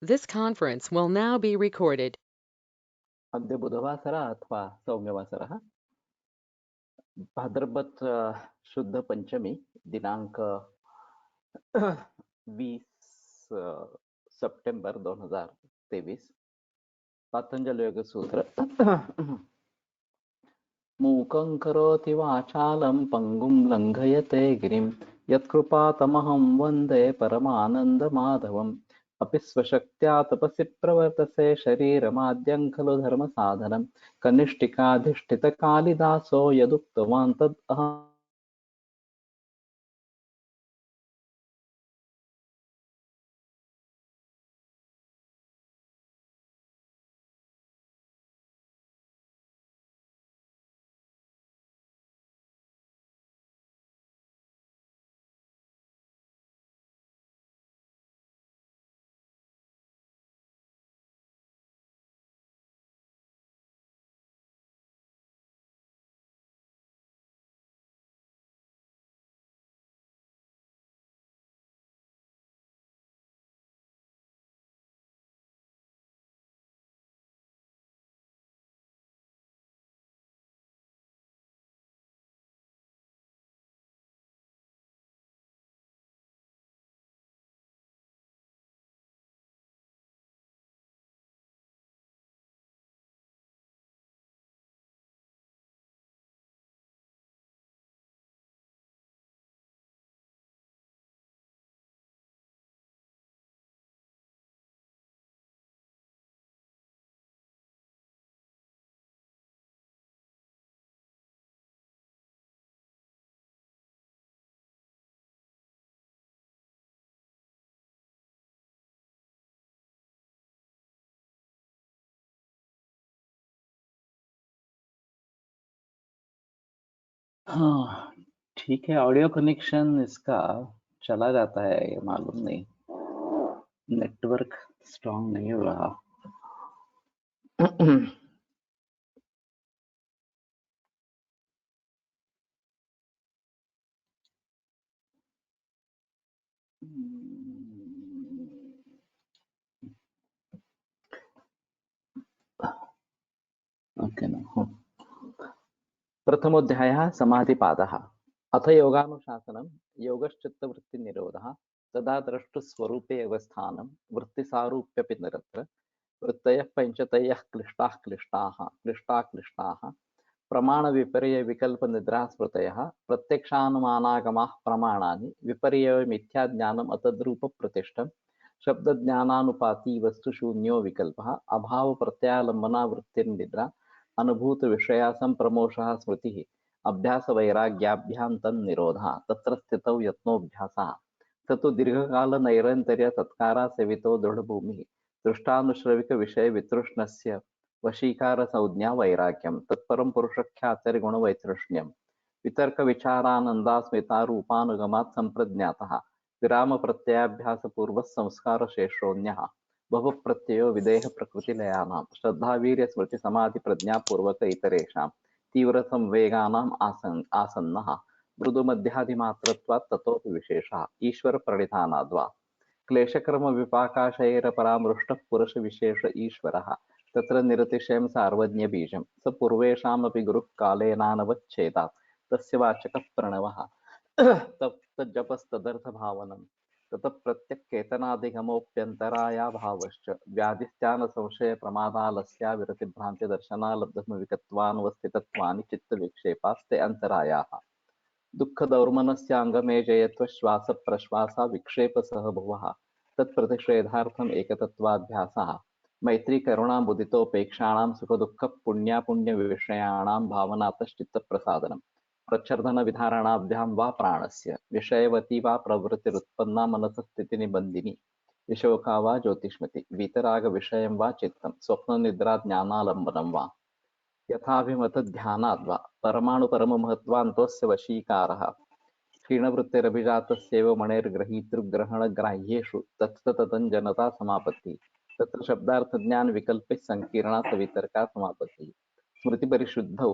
This conference will now be recorded. अद्य बुधवासर अथवा सौम्यवासरः भाद्रपद शुद्ध पंचमी दिनांक 20 सप्टेंबर 2023 पातंजल योग सूत्र मूकं करोति वाचालं पंगुं लंघयते गिरिं यत्कृपातमहं वन्दे परमानन्दमाधवम् अपि स्वशक्त्या तपसि प्रवर्तसे शरीरमाद्यं खलु धर्मसाधनं कनिष्ठिकाधिष्ठितकालिदासो यदुक्तवान् तद् अहम् हाँ, ठीक है। ऑडियो कनेक्शन इसका चला जाता है, ये मालूम नहीं, नेटवर्क स्ट्रांग नहीं हो रहा। ओके ना। प्रथमोऽध्यायः समाधिपादः। अथ योगानुशासनं योगश्चित्तवृत्तिनिरोधः तदा द्रष्टुस्वरूपे अवस्थानं वृत्तिसारूप्यपि निरत्र वृत्तयः पञ्चतयः क्लिष्टाः प्रमाणविपर्ययविकल्पनिद्रास्मृतयः प्रत्यक्षानुमानागमाः प्रमाणानि विपर्ययमिथ्याज्ञानम् अतद्रूपप्रतिष्ठं शब्दज्ञानानुपाती वस्तुशून्यो विकल्पः अभावप्रत्यालम्बनावृत्तिर्निद्रा अनुभूतविषया सम्प्रमोषः स्मृतिः अभ्यासवैराग्याभ्यां तन्निरोधः तत्र स्थितौ यत्नोऽभ्यासः स तु दीर्घकालनैरन्तर्यसत्कारासेवितो दृढभूमिः दृष्टानुश्रविकविषयवितृष्णस्य वशीकारसंज्ञा वैराग्यं तत्परं पुरुषख्यातिर्गुणवैतृष्ण्यं वितर्कविचारानन्दास्मितारूपानुगमात् सम्प्रज्ञातः विरामप्रत्ययाभ्यासपूर्वः संस्कारशेषोऽन्यः बहुप्रत्ययो विदेहप्रकृतिलयानां श्रद्धावीर्यस्मृतिसमाधिप्रज्ञापूर्वक इतरेषां तीव्रसंवेगानाम् आसन्नः मृदुमध्यादिमात्रत्वात् ततोऽपि विशेषः ईश्वरप्रणिधानाद्वा क्लेशकर्मविपाकाशयैरपरामृष्टः पुरुषविशेष ईश्वरः तत्र निरतिशयं सार्वज्ञबीजं स पूर्वेषामपि गुरुः कालेनानवच्छेदात् तस्य वाचकः प्रणवः तज्जपस्तदर्थभावनम् ततः प्रत्यक्केतनाधिगमोऽप्यन्तरायाभावश्च व्याधिस्त्यानसंशयप्रमादालस्या विरतिभ्रान्तिदर्शनालब्धविकत्वानुवस्थितत्वानि चित्तविक्षेपास्ते अन्तरायाः दुःखदौर्मनस्याङ्गमे जयत्वश्वासप्रश्वासा विक्षेपसह भुवः तत्प्रतिषेधार्थम् एकतत्त्वाभ्यासः मैत्रीकरुणामुदितोपेक्षाणां सुखदुःखपुण्यापुण्यविषयाणां भावनातश्चित्तप्रसादनम् प्रच्छर्दनविधारणाभ्यां वा प्राणस्य विषयवती वा प्रवृत्तिरुत्पन्ना मनसस्थितिनिबन्धिनी विशोका वा ज्योतिष्मति वीतरागविषयं वा चित्तं स्वप्ननिद्राज्ञानालम्बनं वा यथाभिमतध्यानाद्वा परमाणुपरममहत्त्वान्तोऽस्य वशीकारः क्षीणवृत्तिरभिजातस्यैव मणेर्ग्रहीतृग्रहणग्राह्येषु तत्सततं समापत्तिः तत्र शब्दार्थज्ञानविकल्पैः सङ्कीर्णा सवितर्का समापत्तिः स्मृतिपरिशुद्धौ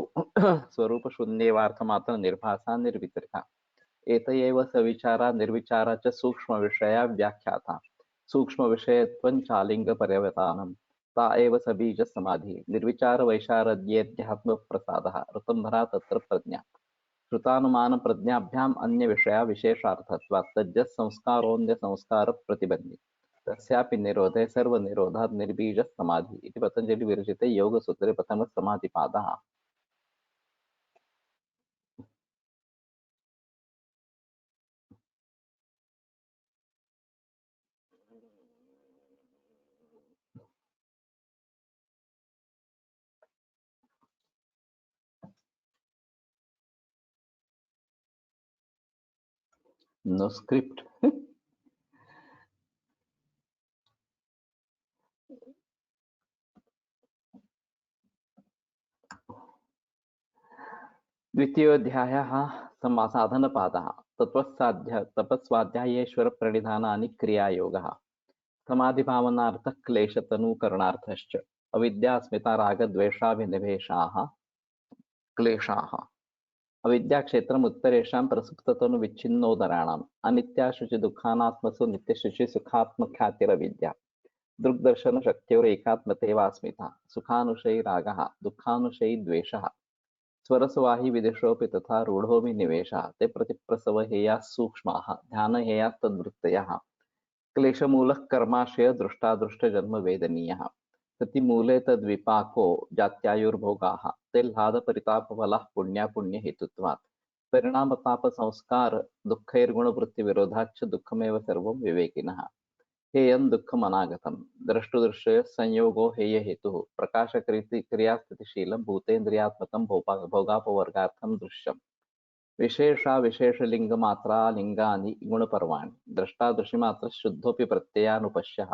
स्वरूपशून्येवार्थमात्रनिर्भासा निर्वितर्का एत एव सविचारा निर्विचारा च सूक्ष्मविषया व्याख्याता सूक्ष्म विषयत्वं चालिंग पर्यवतानम ता एव सबीज समाधि निर्विचार वैशारद्येध्यात्म प्रसादः ऋतंभरा तत्र प्रज्ञा श्रुतानुमान प्रज्ञाभ्याम अन्य विषया विशेषार्थत्वात् तज्जस् संस्कारोऽन्य संस्कार प्रतिबंधी तस्यापि निरोधे सर्व निरोधात् निर्बीज समाधि इति पतंजलि विरचिते योग सूत्रे प्रथम समाधिपादः। No script. द्वितीयोऽध्यायः साधनपादः तपस्वाध्यायेश्वर प्रणिधानानि क्रियायोगः समाधिभावनार्थः क्लेशतनुकरणार्थश्च अविद्या स्मिता रागद्वेषाभिनिवेशाः क्लेशाः अविद्याक्षेत्रम् उत्तरेषां प्रसुप्ततनुविच्छिन्नोदराणाम् अनित्याशुचि दुःखानात्मसु नित्यशुचि सुखात्मख्यातिरविद्या दृग्दर्शनशक्त्योरेकात्मतेवास्मिता सुखानुशयी रागः दुःखानुशयी द्वेषः स्वरसवाहि विदिशोऽपि तथा रूढोऽपि निवेशः ते प्रतिप्रसवहेयाः सूक्ष्माः ध्यानहेयास्तद्वृत्तयः क्लेशमूलः कर्माशय दृष्टादृष्टजन्म वेदनीयः सतिमूले तद्विपाको जात्यायुर्भोगाः तेह्लादपरितापफलाः पुण्यापुण्यहेतुत्वात् परिणामतापसंस्कार दुःखैर्गुणवृत्तिविरोधाच्च दुःखमेव सर्वं विवेकिनः हेयं दुःखमनागतं द्रष्टुदृश्य संयोगो हेयहेतुः प्रकाशक्रियास्थितिशीलं भूतेन्द्रियात्मकं भोगापवर्गार्थं दृश्यम् विशेषा विशेषलिङ्गमात्रालिङ्गानि गुणपर्वाणि द्रष्टादृशिमात्रशुद्धोऽपि प्रत्ययानुपश्यः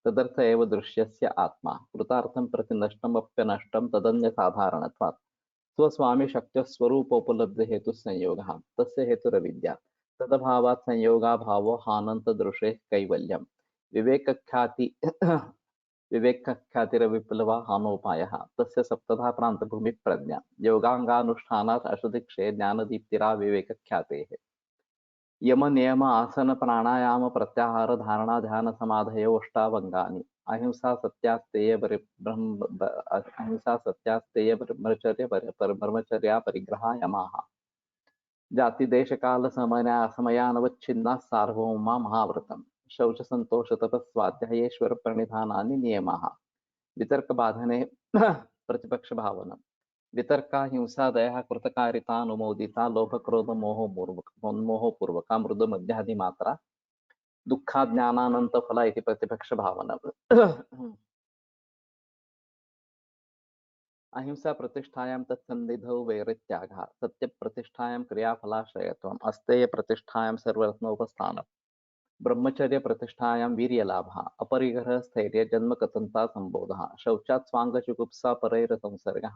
तदर्थ एव दृश्यस्य आत्मा कृतार्थं प्रति नष्टमप्यनष्टं तदन्यसाधारणत्वात् स्वस्वामिशक्त्यः स्वरूपोपलब्धिहेतुः संयोगः तस्य हेतुरविद्या तदभावात् संयोगाभावो हानन्तदृशेः कैवल्यम् विवेकख्याति विवेकख्यातिरविप्लवा हानोपायः तस्य सप्तधा प्रान्तभूमिः प्रज्ञा योगाङ्गानुष्ठानात् अशुधिक्षे ज्ञानदीप्तिरा विवेकख्यातेः यम नियम आसन प्राणायाम प्रत्याहार धारणा ध्यान समाधयो अष्टावंगानि अहिंसा सत्यास्तेय अहिंसा सत्यास्तेय ब्रह्मचर्या परिग्रहा यमाः जाति देश काल समयानवच्छिन्ना सार्वभौमा महाव्रतम शौच संतोष तपस्वाध्यायेश्वर प्रणिधानानि नियमाः वितर्क बाधने प्रतिपक्ष भावना वितर्का हिंसा दया कृतकारिता अनुमोदिता लोभ क्रोध मोहो पूर्वका मृदु मध्यादि मात्रा दुःखा ज्ञानानंत फला इति प्रतिपक्ष भावना अहिंसा प्रतिष्ठायां तत्सन्निधौ वैरित्यागः सत्य प्रतिष्ठायां क्रियाफलाश्रयत्वम् अस्तेय प्रतिष्ठायां सर्वरत्नोपस्थानम् ब्रह्मचर्य प्रतिष्ठायां वीर्यलाभः अपरिग्रह स्थैर्य जन्म कथनता संबोधः शौचात् स्वांगचिकुप्सा परैर संसर्गः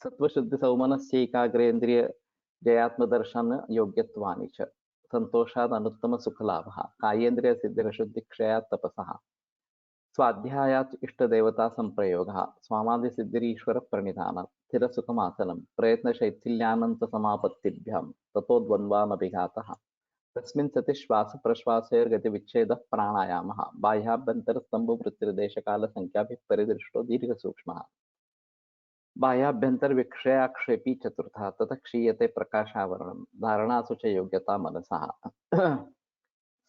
सत्वशुद्धि सौमनस्यैकाग्रेन्द्रिय जयात्मदर्शन योग्यत्वानि च संतोषाद अनुत्तम सुखलाभः कायेन्द्रिय सिद्धिरशुद्धिक्षयात् तपसः स्वाध्यायात् इष्टदेवता संप्रयोगः स्वामादिसिद्धिरीश्वर प्रणिधानं स्थिरसुखमासनं प्रयत्नशैथिल्यानंत समापत्तिभ्यां ततो द्वन्द्वानभिघातः तस्मिन् सति श्वास प्रश्वासयोर्गतिविच्छेदः प्राणायामः बाह्याभ्यन्तरस्तम्भवृत्तिर्देशकाल संख्याभिः परिदृष्टो दीर्घसूक्ष्मः बाह्याभ्यन्तरविक्षयाक्षेपी चतुर्थः ततः क्षीयते प्रकाशावरणं धारणासु च योग्यता मनसः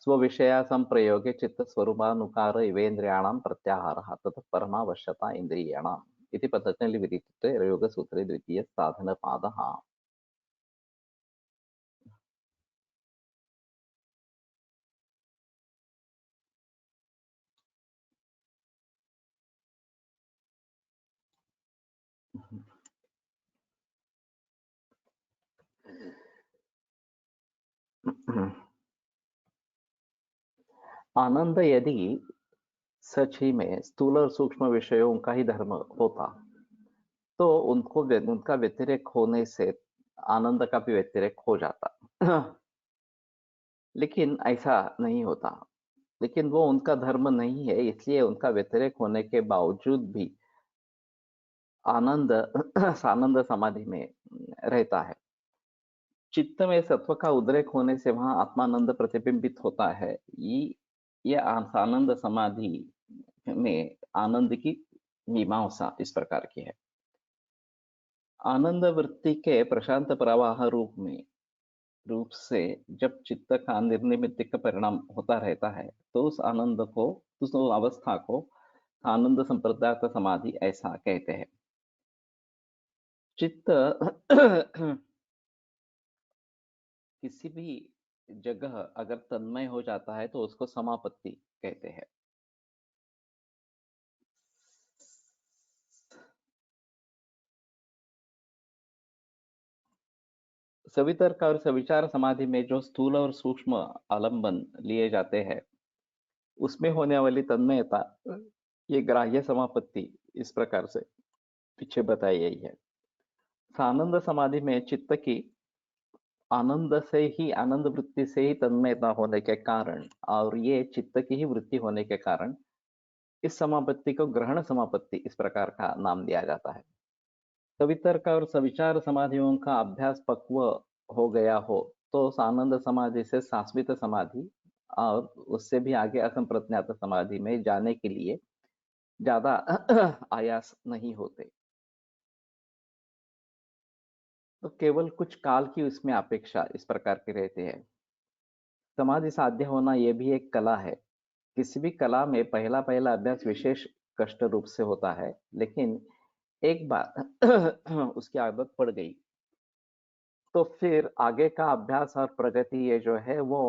स्वविषया संप्रयोगे चित्तस्वरूपानुकार इवेन्द्रियाणां प्रत्याहारः ततः परमावश्यता इन्द्रियाणाम् इति पतञ्जलि विरचिते योगसूत्रे द्वितीय साधनपादः। आनंद यदि सच ही में स्थूल और सूक्ष्म विषयों का ही धर्म होता तो उनका व्यतिरेक होने से आनंद का भी व्यतिरेक हो जाता लेकिन ऐसा नहीं होता। लेकिन वो उनका धर्म नहीं है, इसलिए उनका व्यतिरेक होने के बावजूद भी आनंद सानंद समाधि में रहता है। चित्त में सत्व का उद्रेक होने से वहां आत्मानंद प्रतिबिंबित होता है। ये आनंद समाधि में आनंद की मीमांसा इस प्रकार की है। आनंद वृत्ति के प्रशांत प्रवाह रूप से जब चित्त का निर्निमित्त का परिणाम होता रहता है, तो उस अवस्था को आनंद संप्रदाय समाधि ऐसा कहते हैं। चित्त किसी भी जगह अगर तन्मय हो जाता है तो उसको समापत्ति कहते हैं। सवितर्क और सविचार समाधि में जो स्थूल और सूक्ष्म आलंबन लिए जाते हैं, उसमें होने वाली तन्मयता ये ग्राह्य समापत्ति इस प्रकार से पीछे बताई गई है। सानंद समाधि में चित्त की आनंद वृत्ति से ही तन्मयता होने के कारण और ये चित्त की ही वृत्ति होने के कारण इस समापत्ति को ग्रहण समापत्ति इस प्रकार का नाम दिया जाता है। सवितर्क और सविचार समाधियों का अभ्यास पक्व हो गया हो तो सानंद समाधि से शाश्वित समाधि और उससे भी आगे असंप्रज्ञात समाधि में जाने के लिए ज्यादा आयास नहीं होते। तो केवल कुछ काल की उसमें अपेक्षा इस प्रकार के रहते हैं। समाधि साध्य होना यह भी एक कला है। किसी भी कला में पहला पहला अभ्यास विशेष कष्ट रूप से होता है, लेकिन एक बार उसकी आदत पड़ गई तो फिर आगे का अभ्यास और प्रगति ये जो है वो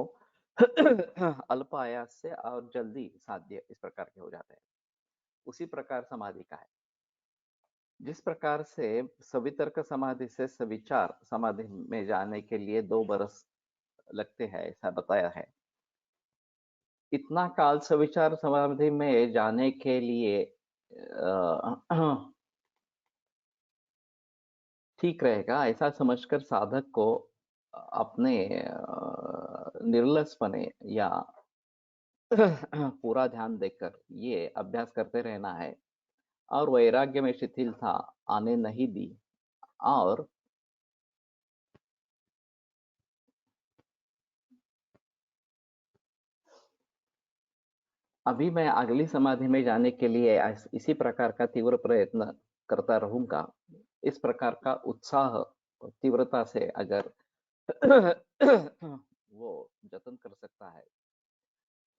अल्प आयास से और जल्दी साध्य इस प्रकार के हो जाते हैं। उसी प्रकार समाधि का है। जिस प्रकार से सवितर्क समाधि से सविचार समाधि में जाने के लिए 2 बरस लगते हैं ऐसा बताया है, इतना काल सविचार समाधि में जाने के लिए ठीक रहेगा ऐसा समझकर साधक को अपने निर्लसपने या पूरा ध्यान देकर ये अभ्यास करते रहना है और वैराग्य में शिथिलता आने नहीं दी। और अभी मैं अगली समाधि में जाने के लिए इसी प्रकार का तीव्र प्रयत्न करता रहूंगा। इस प्रकार का उत्साह और तीव्रता से अगर वो जतन कर सकता है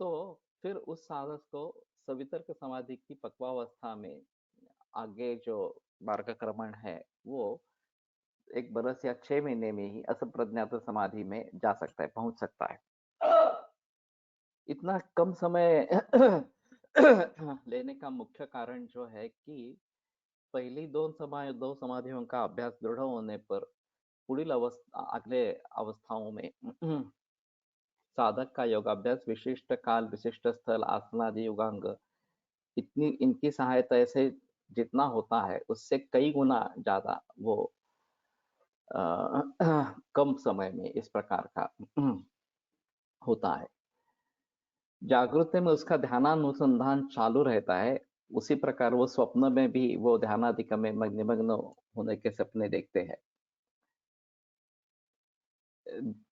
तो फिर उस साधक को सवितर्क समाधि की पक्वावस्था में आगे जो मार्गक्रमण है वो 1 बरस या 6 महीने में ही असंप्रज्ञात समाधि में जा सकता है, पहुंच सकता है। इतना कम समय लेने का मुख्य कारण जो है कि पहली दो समाधियों का अभ्यास दृढ़ होने पर पुढील अगले अवस्थाओं में साधक का योगाभ्यास विशिष्ट काल विशिष्ट स्थल आसनादि युगांग इतनी इनकी सहायता से जितना होता है उससे कई गुना ज्यादा वो कम समय में इस प्रकार का होता है। जागृति में उसका ध्यानानुसंधान चालू रहता है। उसी प्रकार वो स्वप्न में भी वो ध्यानाधिक में निमग्न होने के सपने देखते हैं।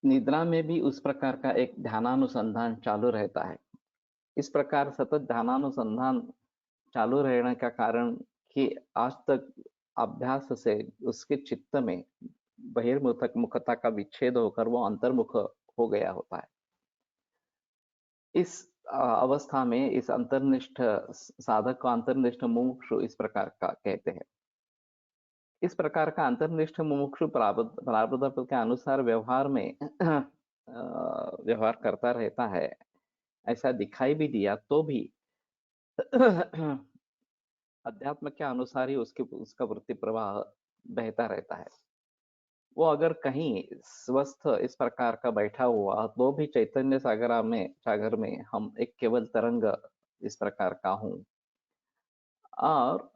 निद्रा में भी उस प्रकार का एक ध्यानानुसंधान चालू रहता है। इस प्रकार सतत ध्यानानुसंधान चालू रहने का कारण कि आज तक अभ्यास से उसके चित्त में बहिर्मुखता का विच्छेद होकर वो अंतर्मुख हो गया होता है। इस अवस्था में इस अंतर्निष्ठ साधक को अंतर्निष्ठ मुमुक्षु इस प्रकार का कहते हैं। इस प्रकार का अंतर्निष्ठ मुमुक्षु प्रारब्ध के अनुसार व्यवहार में व्यवहार करता रहता है। ऐसा दिखाई भी दिया तो भी अध्यात्म के अनुसार ही उसका वृत्ति प्रवाह बहता रहता है। वो अगर कहीं स्वस्थ इस प्रकार का बैठा हुआ तो भी चैतन्य सागर में हम एक केवल तरंग इस प्रकार का हूं। और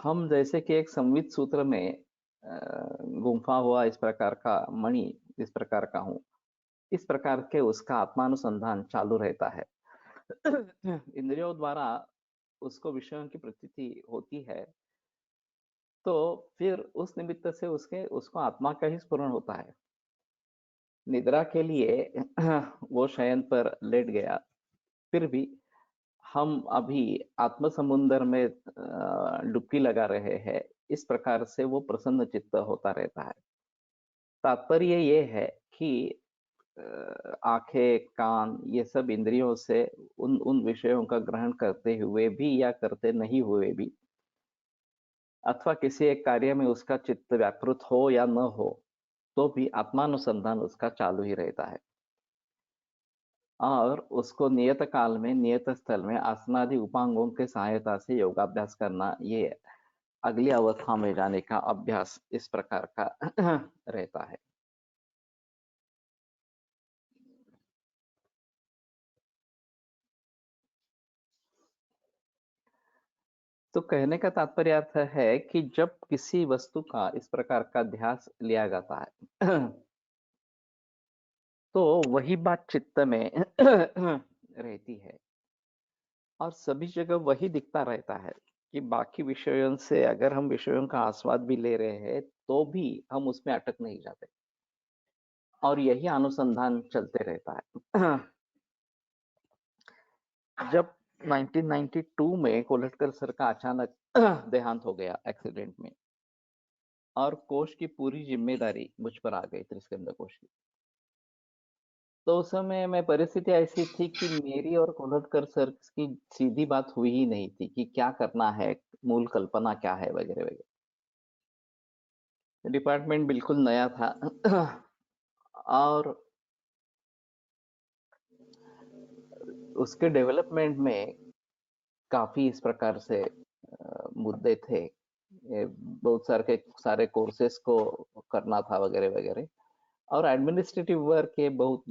हम जैसे कि एक संवित सूत्र में गुंफा हुआ इस प्रकार का मणि इस प्रकार का हूं। इस प्रकार के उसका आत्मानुसंधान चालू रहता है। इंद्रियों द्वारा उसको विषयों की प्रतीति होती है तो फिर उस निमित्त से उसको आत्मा का ही स्फुरण होता है। निद्रा के लिए वो शयन पर लेट गया। फिर भी हम अभी आत्म समुंदर में डुबकी लगा रहे हैं, इस प्रकार से वो प्रसन्न चित्त होता रहता है। तात्पर्य ये है कि आंखें, कान, ये सब इंद्रियों से उन उन विषयों का ग्रहण करते हुए भी या करते नहीं हुए भी, अथवा किसी एक कार्य में उसका चित्त व्यापृत हो या न हो, तो भी आत्मानुसंधान उसका चालू ही रहता है। और उसको नियत काल में, नियत स्थल में आसनादि उपांगों के सहायता से योगाभ्यास करना, ये अगली अवस्था में जाने का अभ्यास इस प्रकार का रहता है। तो कहने का तात्पर्य अर्थ है कि जब किसी वस्तु का इस प्रकार का ध्यास लिया जाता है तो वही बात चित्त में रहती है और सभी जगह वही दिखता रहता है कि बाकी विषयों से अगर हम विषयों का आस्वाद भी ले रहे हैं तो भी हम उसमें अटक नहीं जाते और यही अनुसंधान चलते रहता है। जब 1992 में कोलटकर सर का अचानक देहांत हो गया एक्सीडेंट में और कोश की पूरी जिम्मेदारी मुझ पर आ गई, त्रिस्कंद कोश की, तो उस समय में परिस्थिति ऐसी थी कि मेरी और कोलटकर सर की सीधी बात हुई ही नहीं थी कि क्या करना है, मूल कल्पना क्या है, वगैरह वगैरह। डिपार्टमेंट बिल्कुल नया था और उसके डेवलपमेंट में काफी इस प्रकार से मुद्दे थे। बहुत सारे कोर्सेस को करना था, वगैरह वगैरह। और एडमिनिस्ट्रेटिव वर्क ये बहुत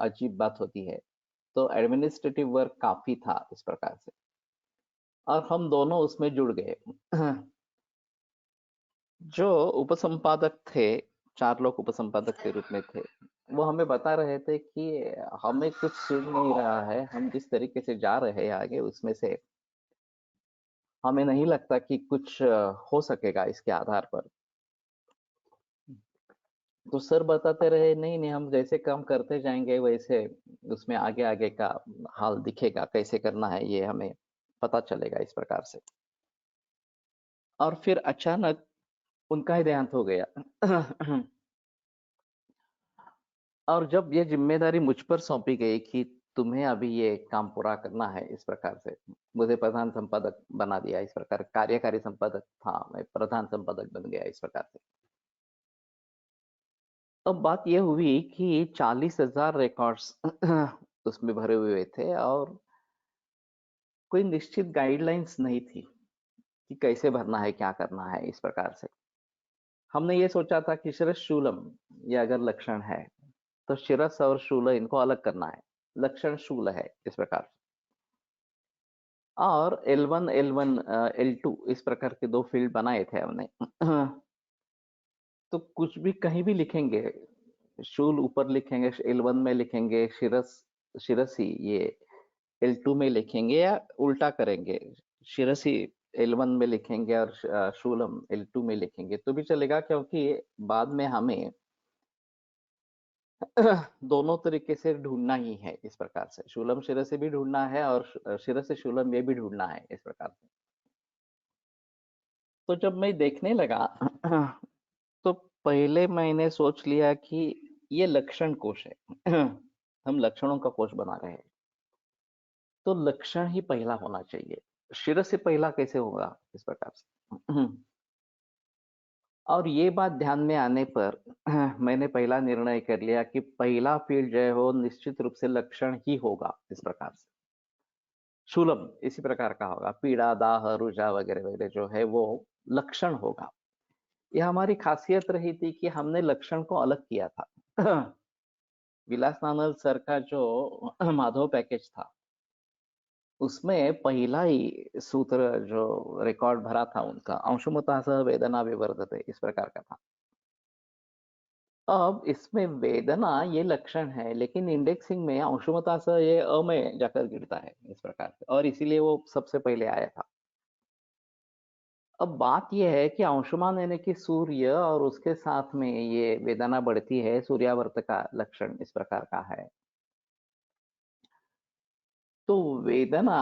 अजीब बात होती है, तो एडमिनिस्ट्रेटिव वर्क काफी था इस प्रकार से और हम दोनों उसमें जुड़ गए। जो उपसंपादक थे, 4 लोग उपसंपादक के रूप में थे, वो हमें बता रहे थे कि हमें कुछ सूझ नहीं रहा है, हम जिस तरीके से जा रहे हैं आगे उसमें से हमें नहीं लगता कि कुछ हो सकेगा इसके आधार पर। तो सर बताते रहे, नहीं नहीं, हम जैसे काम करते जाएंगे वैसे उसमें आगे आगे का हाल दिखेगा, कैसे करना है ये हमें पता चलेगा इस प्रकार से। और फिर अचानक उनका ही देहांत हो गया। और जब ये जिम्मेदारी मुझ पर सौंपी गई कि तुम्हें अभी ये काम पूरा करना है इस प्रकार से, मुझे प्रधान संपादक बना दिया इस प्रकार, कार्यकारी संपादक था, मैं प्रधान संपादक बन गया इस प्रकार से। अब बात यह हुई कि 40,000 रिकॉर्ड्स उसमें भरे हुए थे और कोई निश्चित गाइडलाइंस नहीं थी कि कैसे भरना है, क्या करना है इस प्रकार से। हमने ये सोचा था कि शिरस शूलम ये अगर लक्षण है तो शिरस और शूल इनको अलग करना है, लक्षण शूल है इस प्रकार से। और L1 L1 L2 इस प्रकार के 2 फील्ड बनाए थे हमने। तो कुछ भी कहीं भी लिखेंगे, शूल ऊपर लिखेंगे, L1 में लिखेंगे, शिरस शिरसी ये L2 में लिखेंगे, या उल्टा करेंगे, शिरसी L1 में लिखेंगे और शूलम L2 में लिखेंगे तो भी चलेगा, क्योंकि बाद में हमें दोनों तरीके से ढूंढना ही है इस प्रकार से, शूलम शिरस से भी ढूंढना है और शिरस से शूलम ये भी ढूंढना है इस प्रकार से। तो जब मैं देखने लगा तो पहले मैंने सोच लिया कि ये लक्षण कोश है। हम लक्षणों का कोश बना रहे हैं, तो लक्षण ही पहला होना चाहिए, शिरस से पहला कैसे होगा इस प्रकार से। और ये बात ध्यान में आने पर मैंने पहला निर्णय कर लिया कि पहला फील्ड जो है वो निश्चित रूप से लक्षण ही होगा इस प्रकार से। शूलम इसी प्रकार का होगा, पीड़ा, दाह, रुझा, वगैरह वगैरह जो है वो लक्षण होगा। यह हमारी खासियत रही थी कि हमने लक्षण को अलग किया था। विलास नानल सर का जो माधव पैकेज था उसमें पहला ही सूत्र जो रिकॉर्ड भरा था उनका, अंशुमतः सह वेदना विवर्धते इस प्रकार का था। अब इसमें वेदना ये लक्षण है, लेकिन इंडेक्सिंग में अंशुमतः सह ये अ में जाकर गिरता है इस प्रकार से, और इसीलिए वो सबसे पहले आया था। अब बात ये है कि अंशुमान यानी कि सूर्य और उसके साथ में ये वेदना बढ़ती है, सूर्यावर्त का लक्षण इस प्रकार का है। तो वेदना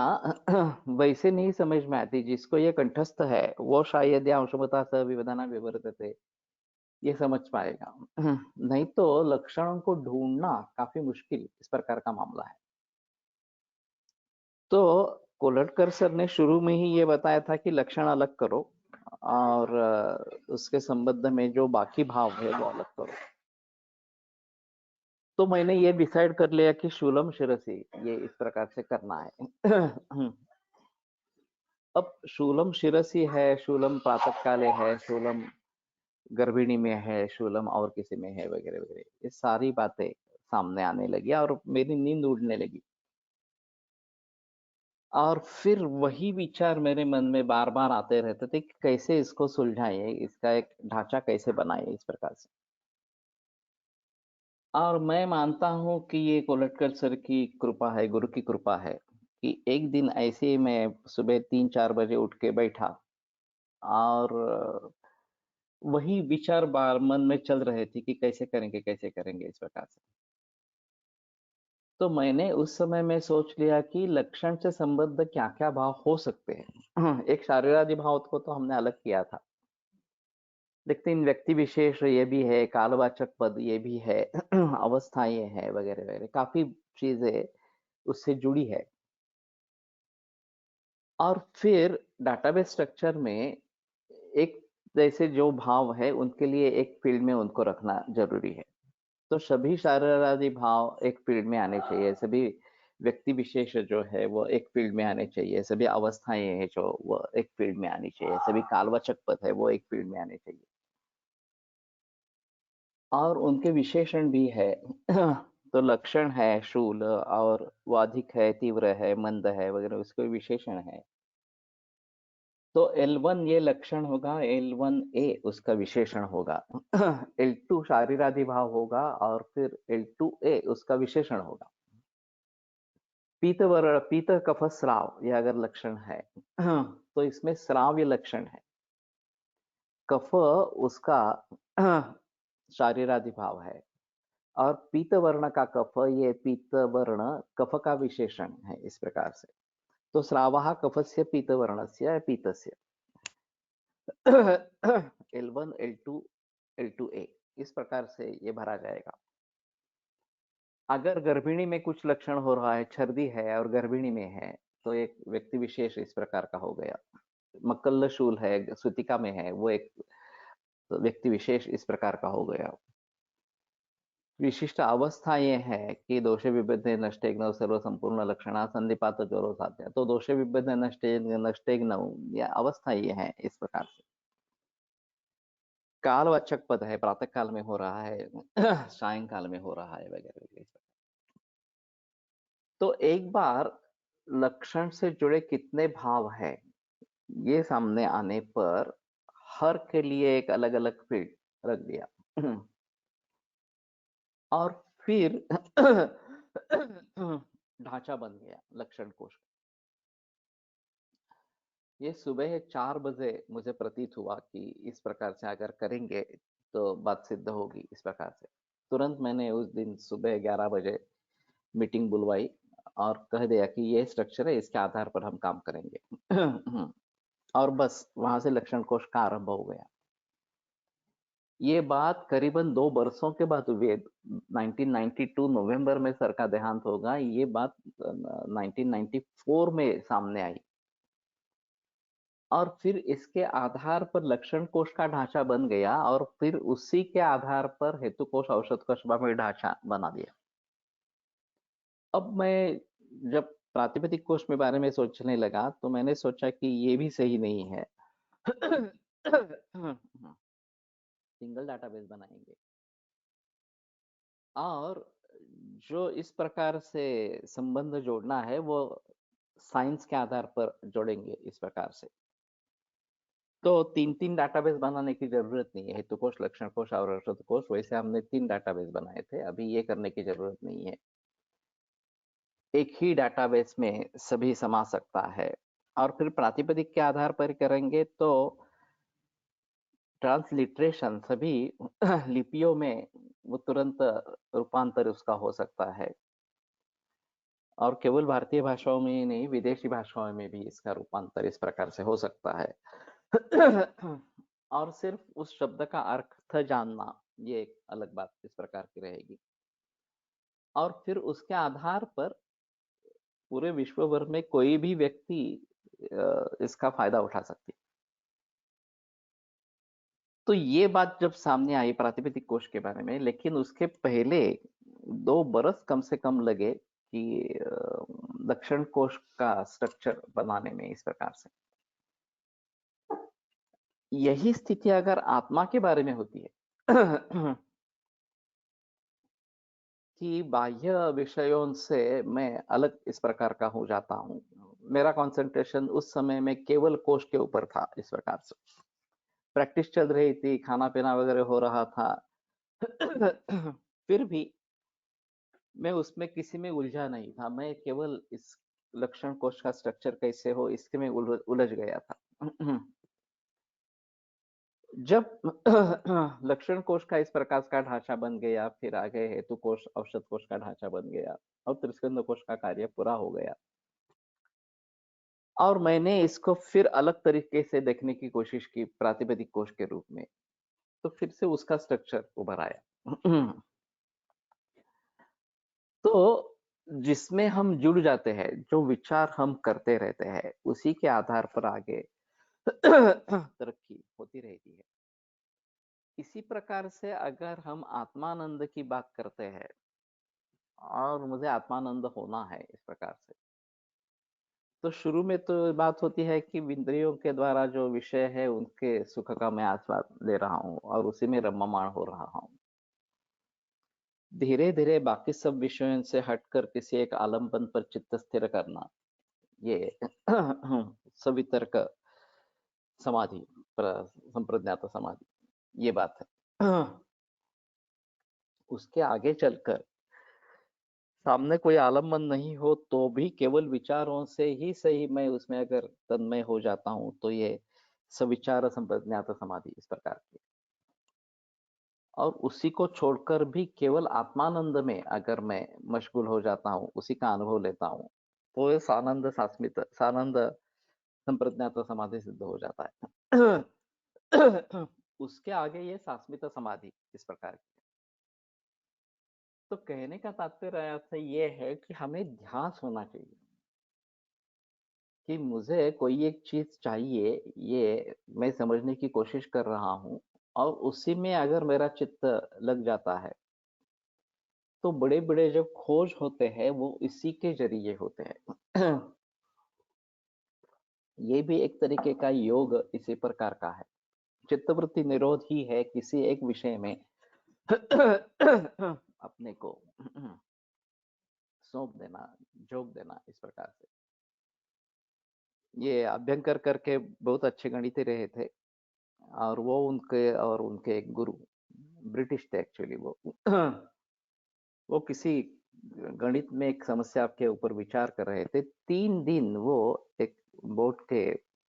वैसे नहीं समझ में आती, जिसको ये कंठस्थ है वो शायद या अंशुमता सह विवेदना विवर्तते ये समझ पाएगा। नहीं तो लक्षणों को ढूंढना काफी मुश्किल इस प्रकार का मामला है। तो कोलटकर सर ने शुरू में ही ये बताया था कि लक्षण अलग करो और उसके संबंध में जो बाकी भाव है वो अलग करो। तो मैंने ये डिसाइड कर लिया कि शूलम शिरसी ये इस प्रकार से करना है। अब शूलम शिरसी है, शूलम प्रातः काले है, शूलम गर्भिणी में है, शूलम और किसी में है, वगैरह वगैरह, ये सारी बातें सामने आने लगी और मेरी नींद उड़ने लगी। और फिर वही विचार मेरे मन में बार बार आते रहते थे कि कैसे इसको सुलझाएं, इसका एक ढांचा कैसे बनाए इस प्रकार से। और मैं मानता हूँ कि ये कोलटकर सर की कृपा है, गुरु की कृपा है कि एक दिन ऐसे ही मैं सुबह 3-4 बजे उठ के बैठा और वही विचार बार मन में चल रहे थे कि कैसे करेंगे इस प्रकार से। तो मैंने उस समय में सोच लिया कि लक्षण से संबद्ध क्या-क्या भाव हो सकते हैं। एक शारीरादि भाव को तो हमने अलग किया था। लेकिन व्यक्ति विशेष ये भी है, कालवाचक पद ये भी है, अवस्था ये है, वगैरह-वगैरह काफ़ी चीज़ें उससे जुड़ी है। और फिर डाटाबेस स्ट्रक्चर में एक जैसे जो भाव है, उनके लिए एक फील्ड में उनको रखना ज़रूरी है। तो सभी शारीरादि भाव एक फील्ड में आने चाहिए, सभी व्यक्ति विशेष जो है वो एक फील्ड में आने चाहिए, सभी अवस्थाएं हैं जो वो एक फील्ड में आनी चाहिए, सभी कालवाचक पद है वो एक फील्ड में आने चाहिए और उनके विशेषण भी है। तो लक्षण है शूल और वो अधिक है, तीव्र है, मंद है, वगैरह उसके विशेषण है। तो L1 ये लक्षण होगा, L1A उसका विशेषण होगा। L2 शारीरादि भाव होगा और फिर L2A उसका विशेषण होगा। पीत कफ स्राव ये अगर लक्षण है तो इसमें स्राव्य लक्षण है। कफ उसका शारीरादि भाव है और पीत वर्ण का कफ ये पीत वर्ण कफ का विशेषण है इस प्रकार से। तो स्रावः कफस्य पीत वर्णस्य पीतस्य। L1 L2 L2A इस प्रकार से ये भरा जाएगा। अगर गर्भिणी में कुछ लक्षण हो रहा है, छर्दी है और गर्भिणी में है, तो एक व्यक्ति विशेष इस प्रकार का हो गया। मक्कल शूल है, सूतिका में है, वो एक व्यक्ति विशेष इस प्रकार का हो गया। विशिष्ट अवस्था ये है कि दोषे विबद्धे नष्टेग्नौ सर्व संपूर्ण लक्षणा संधिपात ज्वरो साध्य। तो दोषे विबद्धे नष्टेग्नौ या अवस्था ये है इस प्रकार से। कालवाचक पद है, प्रातः काल में हो रहा है, सायंकाल में हो रहा है, वगैरह वगैरह। तो एक बार लक्षण से जुड़े कितने भाव हैं, ये सामने आने पर हर के लिए एक अलग-अलग फील्ड रख दिया। और फिर ढांचा बन गया लक्षण कोश। ये सुबह 4 बजे मुझे प्रतीत हुआ कि इस प्रकार से अगर करेंगे तो बात सिद्ध होगी इस प्रकार से। तुरंत मैंने उस दिन सुबह 11 बजे मीटिंग बुलवाई और कह दिया कि ये स्ट्रक्चर है, इसके आधार पर हम काम करेंगे। और बस वहां से लक्षण कोश का आरंभ हो गया। ये बात करीबन 2 बरसों के बाद हुई है। 1992 नवंबर में सर का देहांत होगा। ये बात 1994 में सामने आई और फिर इसके आधार पर लक्षण कोश का ढांचा बन गया और फिर उसी के आधार पर हेतु कोश, औषध कोश में ढांचा बना दिया। अब मैं जब प्रातिपदिक कोश में बारे में सोचने लगा तो मैंने सोचा कि ये भी सही नहीं है। सिंगल डाटाबेस बनाएंगे और जो इस प्रकार से संबंध जोड़ना है वो साइंस के आधार पर जोड़ेंगे इस प्रकार से। तो 3-3 डाटाबेस बनाने की जरूरत नहीं है, हेतु कोश, लक्षण कोश और औषध कोश। वैसे हमने 3 डाटाबेस बनाए थे, अभी ये करने की जरूरत नहीं है। एक ही डाटाबेस में सभी समा सकता है और फिर प्रातिपदिक के आधार पर करेंगे तो ट्रांसलिटरेशन सभी लिपियों में वो तुरंत रूपांतर उसका हो सकता है और केवल भारतीय भाषाओं में ही नहीं, विदेशी भाषाओं में भी इसका रूपांतर इस प्रकार से हो सकता है। और सिर्फ उस शब्द का अर्थ जानना, ये एक अलग बात इस प्रकार की रहेगी। और फिर उसके आधार पर पूरे विश्व भर में कोई भी व्यक्ति इसका फायदा उठा सकती है। तो ये बात जब सामने आई प्रातिपदिक कोश के बारे में, लेकिन उसके पहले 2 बरस कम से कम लगे कि दक्षिण कोश का स्ट्रक्चर बनाने में इस प्रकार से। यही स्थिति अगर आत्मा के बारे में होती है कि बाह्य विषयों से मैं अलग इस प्रकार का हो जाता हूँ। मेरा कंसंट्रेशन उस समय में केवल कोश के ऊपर था इस प्रकार से। प्रैक्टिस चल रही थी, खाना-पीना वगैरह हो रहा था। फिर भी मैं उसमें किसी में उलझा नहीं था। मैं केवल इस लक्षण कोश का स्ट्रक्चर कैसे हो इसके में उलझ गया था। जब लक्षण कोश का इस प्रकार का ढांचा बन गया, फिर आगे हेतु कोश, औषध कोश का ढांचा बन गया और त्रिस्कंद कोश का कार्य पूरा हो गया। और मैंने इसको फिर अलग तरीके से देखने की कोशिश की प्रातिपदिक कोश के रूप में, तो फिर से उसका स्ट्रक्चर उभर आया। तो जिसमें हम जुड़ जाते हैं, जो विचार हम करते रहते हैं, उसी के आधार पर आगे तरक्की होती रहती है। इसी प्रकार से अगर हम आत्मानंद की बात करते हैं और मुझे आत्मानंद होना है इस प्रकार से, तो शुरू में तो बात होती है कि इंद्रियों के द्वारा जो विषय है उनके सुख का मैं आस्वाद ले रहा हूँ और उसी में रममाण हो रहा हूँ। धीरे धीरे बाकी सब विषयों से हटकर किसी एक आलम्बन पर चित्त स्थिर करना, ये सवितर्क समाधि, संप्रज्ञात समाधि, ये बात है। उसके आगे चलकर सामने कोई आलम्बन नहीं हो तो भी केवल विचारों से ही सही मैं उसमें अगर तन्मय हो जाता हूँ, तो ये सविचार संप्रज्ञात समाधि इस प्रकार की। और उसी को छोड़कर भी केवल आत्मानंद में अगर मैं मशगूल हो जाता हूँ, उसी का अनुभव लेता हूँ, तो ये सानंद संप्रज्ञात समाधि सिद्ध हो जाता है। उसके आगे ये सास्मित समाधि इस प्रकार की। तो कहने का तात्पर्य अर्थ ये है कि हमें ध्यास होना चाहिए कि मुझे कोई एक चीज चाहिए, ये मैं समझने की कोशिश कर रहा हूँ और उसी में अगर मेरा चित्त लग जाता है, तो बड़े बड़े जो खोज होते हैं वो इसी के जरिए होते हैं। ये भी एक तरीके का योग इसी प्रकार का है। चित्तवृत्ति निरोध ही है किसी एक विषय में अपने को सौंप देना, झोंक देना इस प्रकार से। ये अभ्यंकर करके बहुत अच्छे गणित रहे थे और वो उनके एक गुरु ब्रिटिश थे एक्चुअली वो। वो किसी गणित में एक समस्या के ऊपर विचार कर रहे थे। 3 दिन वो एक बोट के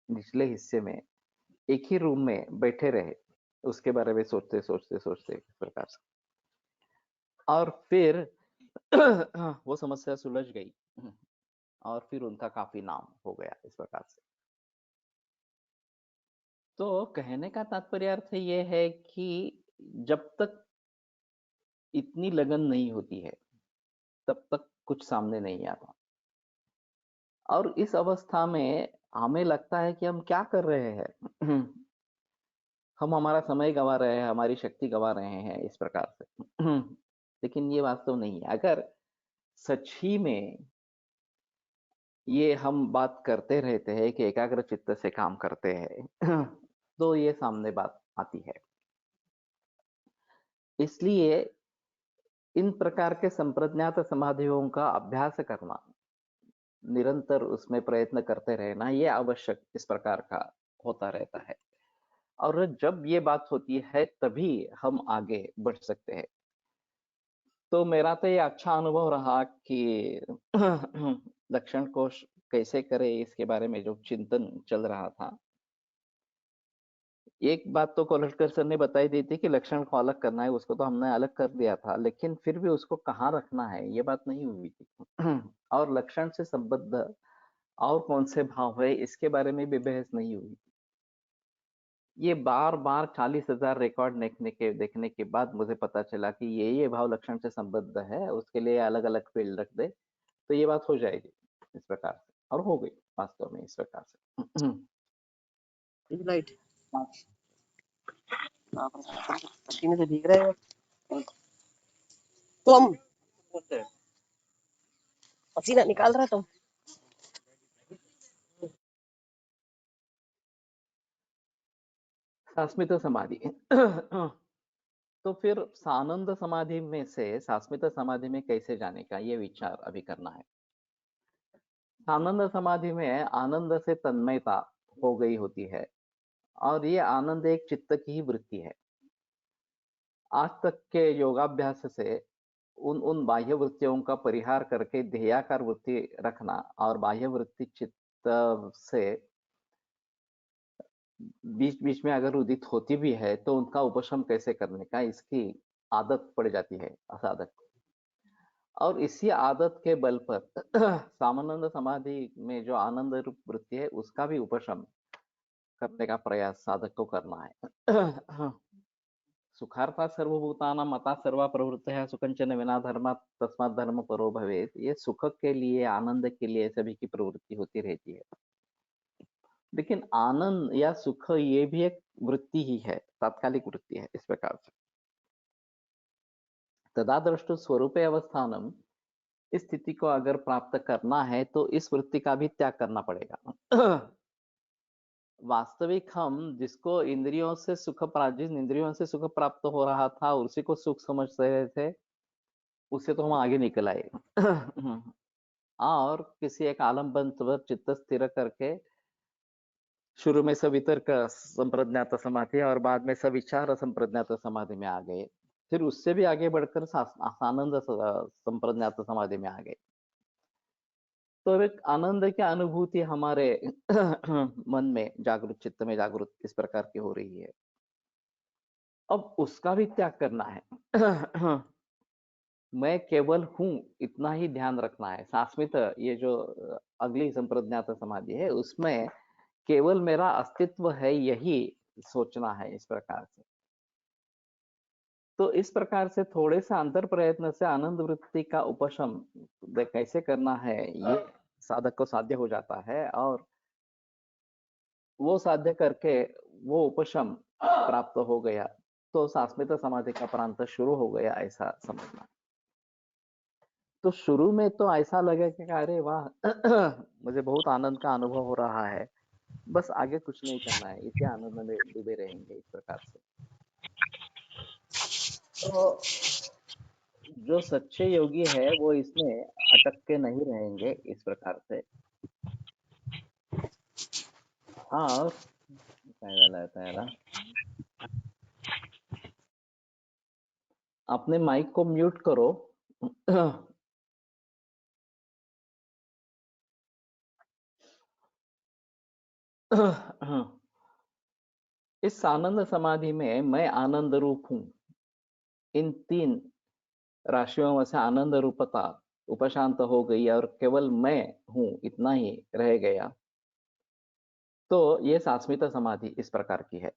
निचले हिस्से में एक ही रूम में बैठे रहे, उसके बारे में सोचते सोचते सोचते इस प्रकार से। और फिर वो समस्या सुलझ गई और फिर उनका काफी नाम हो गया इस प्रकार से। तो कहने का तात्पर्य अर्थ ये है कि जब तक इतनी लगन नहीं होती है, तब तक कुछ सामने नहीं आता। और इस अवस्था में हमें लगता है कि हम क्या कर रहे हैं। हम हमारा समय गंवा रहे हैं, हमारी शक्ति गंवा रहे हैं इस प्रकार से। लेकिन ये वास्तव नहीं है। अगर सच ही में ये हम बात करते रहते हैं कि एकाग्र चित्त से काम करते हैं, तो ये सामने बात आती है। इसलिए इन प्रकार के संप्रज्ञात समाधियों का अभ्यास करना, निरंतर उसमें प्रयत्न करते रहना, ये आवश्यक इस प्रकार का होता रहता है। और जब ये बात होती है तभी हम आगे बढ़ सकते हैं। तो मेरा तो ये अच्छा अनुभव रहा कि दक्षिण कोश कैसे करे इसके बारे में जो चिंतन चल रहा था, एक बात तो कोलटकर सर ने बताई दी थी कि लक्षण को अलग करना है, उसको तो हमने अलग कर दिया था, लेकिन फिर भी उसको कहाँ रखना है ये बात नहीं हुई थी। और लक्षण से संबद्ध और कौन से भाव है इसके बारे में भी बहस नहीं हुई। ये बार बार 40,000 रिकॉर्ड देखने के बाद मुझे पता चला कि ये भाव लक्षण से संबद्ध है, उसके लिए अलग अलग फील्ड रख दे तो ये बात हो जाएगी इस प्रकार से, और हो गई वास्तव में इस प्रकार से। लाइट पसीने से भीग रहे हो तुम, पसीना निकाल रहा तुम। सास्मित समाधि। तो फिर सानंद समाधि में से सास्मित समाधि में कैसे जाने का ये विचार अभी करना है। सानंद समाधि में आनंद से तन्मयता हो गई होती है, और ये आनंद एक चित्त की ही वृत्ति है। आज तक के योगाभ्यास से उन उन बाह्य वृत्तियों का परिहार करके ध्येयाकार वृत्ति रखना, और बाह्य वृत्ति चित्त से बीच बीच में अगर उदित होती भी है तो उनका उपशम कैसे करने का, इसकी आदत पड़ जाती है असाधक को। और इसी आदत के बल पर सामानंद समाधि में जो आनंद रूप वृत्ति है उसका भी उपशम करने का प्रयास साधक को करना है। सुखार्था सर्वभूतानां मता सर्वा प्रवृत्तयः सुखंचन विना धर्मात् तस्मात् धर्म परो भवेत्। ये सुख के लिए, आनंद के लिए सभी की प्रवृत्ति होती रहती है, लेकिन आनंद या सुख ये भी एक वृत्ति ही है, तात्कालिक वृत्ति है इस प्रकार से। तदा दृष्टु स्वरूपे अवस्थानम, इस स्थिति को अगर प्राप्त करना है तो इस वृत्ति का भी त्याग करना पड़ेगा। वास्तविक हम जिसको इंद्रियों से जिस इंद्रियों से सुख प्राप्त हो रहा था उसी को सुख समझ रहे थे, उससे तो हम आगे निकल आए। और किसी एक आलम्बन पर चित्त स्थिर करके शुरू में सवितर्क संप्रज्ञात समाधि और बाद में सविचार संप्रज्ञात समाधि में आ गए, फिर उससे भी आगे बढ़कर आनंद संप्रज्ञात समाधि में आ गए। तो एक आनंद की अनुभूति हमारे मन में जागृत, चित्त में जागृत इस प्रकार की हो रही है। अब उसका भी त्याग करना है। मैं केवल हूं इतना ही ध्यान रखना है। सास्मित ये जो अगली संप्रज्ञात समाधि है उसमें केवल मेरा अस्तित्व है यही सोचना है इस प्रकार से। तो इस प्रकार से थोड़े से अंतर प्रयत्न से आनंद वृत्ति का उपशम कैसे करना है ये साधक को साध्य हो जाता है, और वो साध्य करके वो उपशम प्राप्त हो गया तो सास्मित समाधि का प्रांत शुरू हो गया, ऐसा समझना। तो शुरू में तो ऐसा लगे कि अरे वाह, मुझे बहुत आनंद का अनुभव हो रहा है, बस आगे कुछ नहीं करना है, इसी आनंद में डूबे रहेंगे इस प्रकार से। तो जो सच्चे योगी है वो इसमें अटक के नहीं रहेंगे इस प्रकार से। और काय झालं आता याला, अपने माइक को म्यूट करो। इस आनंद समाधि में मैं आनंद रूप हूं, इन तीन राशियों में से आनंद रूपता उपशांत हो गई और केवल मैं हूं इतना ही रह गया, तो ये सास्मित समाधि इस प्रकार की है।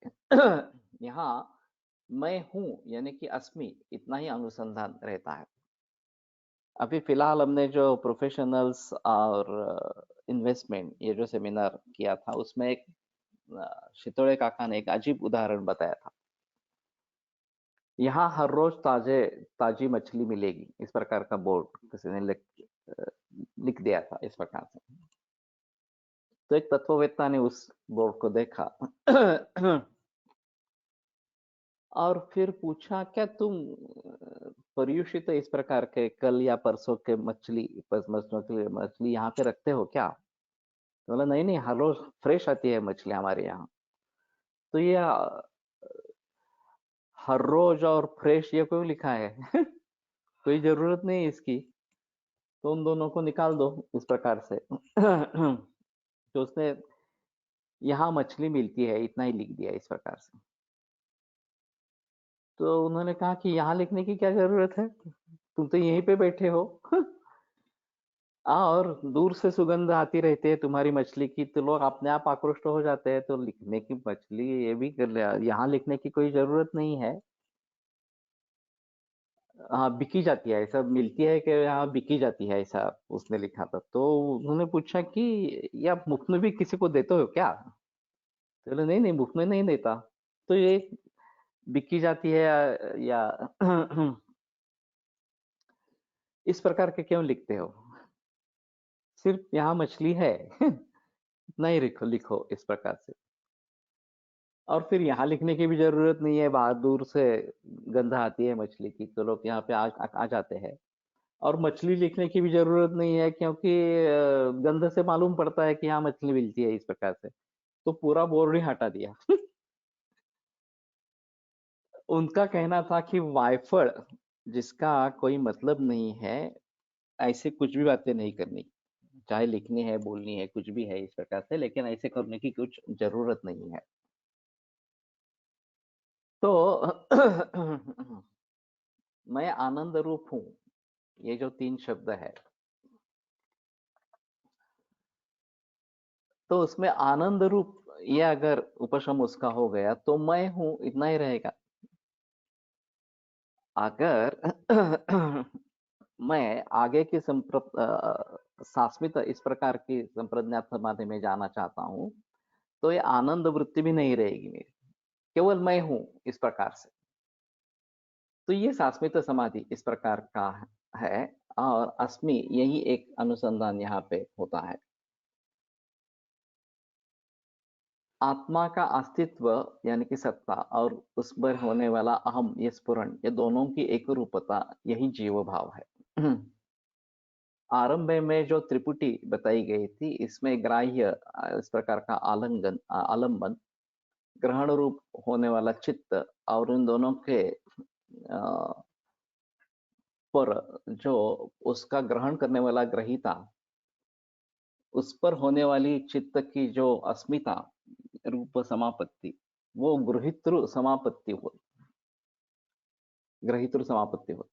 यहाँ मैं हूं यानी कि अस्मि इतना ही अनुसंधान रहता है। अभी फिलहाल हमने जो प्रोफेशनल्स और इन्वेस्टमेंट ये जो सेमिनार किया था उसमें एक शितोड़े काका ने एक अजीब उदाहरण बताया था। यहाँ हर रोज ताजी मछली मिलेगी इस प्रकार का बोर्ड किसी ने लिख दिया था इस प्रकार से। तो एक तत्ववेत्ता ने उस बोर्ड को देखा और फिर पूछा, क्या तुम पर्युषित इस प्रकार के कल या परसों के मछली यहाँ पे रखते हो क्या? तो बोला नहीं नहीं, हर रोज फ्रेश आती है मछली हमारे यहाँ। तो ये हर रोज और फ्रेश ये क्यों लिखा है? कोई जरूरत नहीं इसकी, तो उन दोनों को निकाल दो इस प्रकार से। तो उसने यहाँ मछली मिलती है, इतना ही लिख दिया इस प्रकार से। तो उन्होंने कहा कि यहाँ लिखने की क्या ज़रूरत है? तुम तो यहीं पे बैठे हो। और दूर से सुगंध आती रहती है तुम्हारी मछली की, तो लोग अपने आप आकृष्ट हो जाते हैं, तो लिखने की मछली ये भी यहाँ लिखने की कोई ज़रूरत नहीं है। हाँ, बिकी जाती है, ऐसा मिलती है कि यहाँ बिकी जाती है, ऐसा उसने लिखा था। तो उन्होंने पूछा कि ये आप मुफ्त में भी किसी को देते हो क्या? तो बोले नहीं, नहीं मुफ्त में नहीं देता। तो ये बिकी जाती है या इस प्रकार के क्यों लिखते हो? सिर्फ यहाँ मछली है। इतना ही लिखो लिखो इस प्रकार से। और फिर यहाँ लिखने की भी ज़रूरत नहीं है, बाहर दूर से गंध आती है मछली की, तो लोग यहाँ पे आ जाते हैं। और मछली लिखने की भी ज़रूरत नहीं है, क्योंकि गंध से मालूम पड़ता है कि यहाँ मछली मिलती है, इस प्रकार से। तो पूरा बोर्ड ही हटा दिया। उनका कहना था कि वायफळ जिसका कोई मतलब नहीं है, ऐसे कुछ भी बातें नहीं करनी। चाहे लिखनी है, बोलनी है, कुछ भी है इस प्रकार से, लेकिन ऐसे करने की कुछ ज़रूरत नहीं है। तो मैं आनंद रूप हूँ, ये जो 3 शब्द है, तो उसमें आनंद रूप ये अगर उपशम उसका हो गया, तो मैं हूँ इतना ही रहेगा। अगर मैं आगे की सास्मित इस प्रकार की संप्रज्ञात समाधि में जाना चाहता हूँ, तो ये आनंद वृत्ति भी नहीं रहेगी मेरी, केवल मैं हूँ इस प्रकार से। तो ये सास्मित समाधि इस प्रकार का है, और अस्मि यही एक अनुसंधान यहाँ पे होता है। आत्मा का अस्तित्व यानी कि सत्ता और उस पर होने वाला अहम, ये स्फुरण, ये दोनों की एक रूपता, यही जीव भाव है। आरंभ में जो त्रिपुटी बताई गई थी, इसमें ग्राह्य इस प्रकार का आलंबन, ग्रहण रूप होने वाला चित्त, और इन दोनों के पर जो उसका ग्रहण करने वाला ग्रहीता, उस पर होने वाली चित्त की जो अस्मिता रूप समापत्ति, वो ग्रहितृ समापत्ति हो।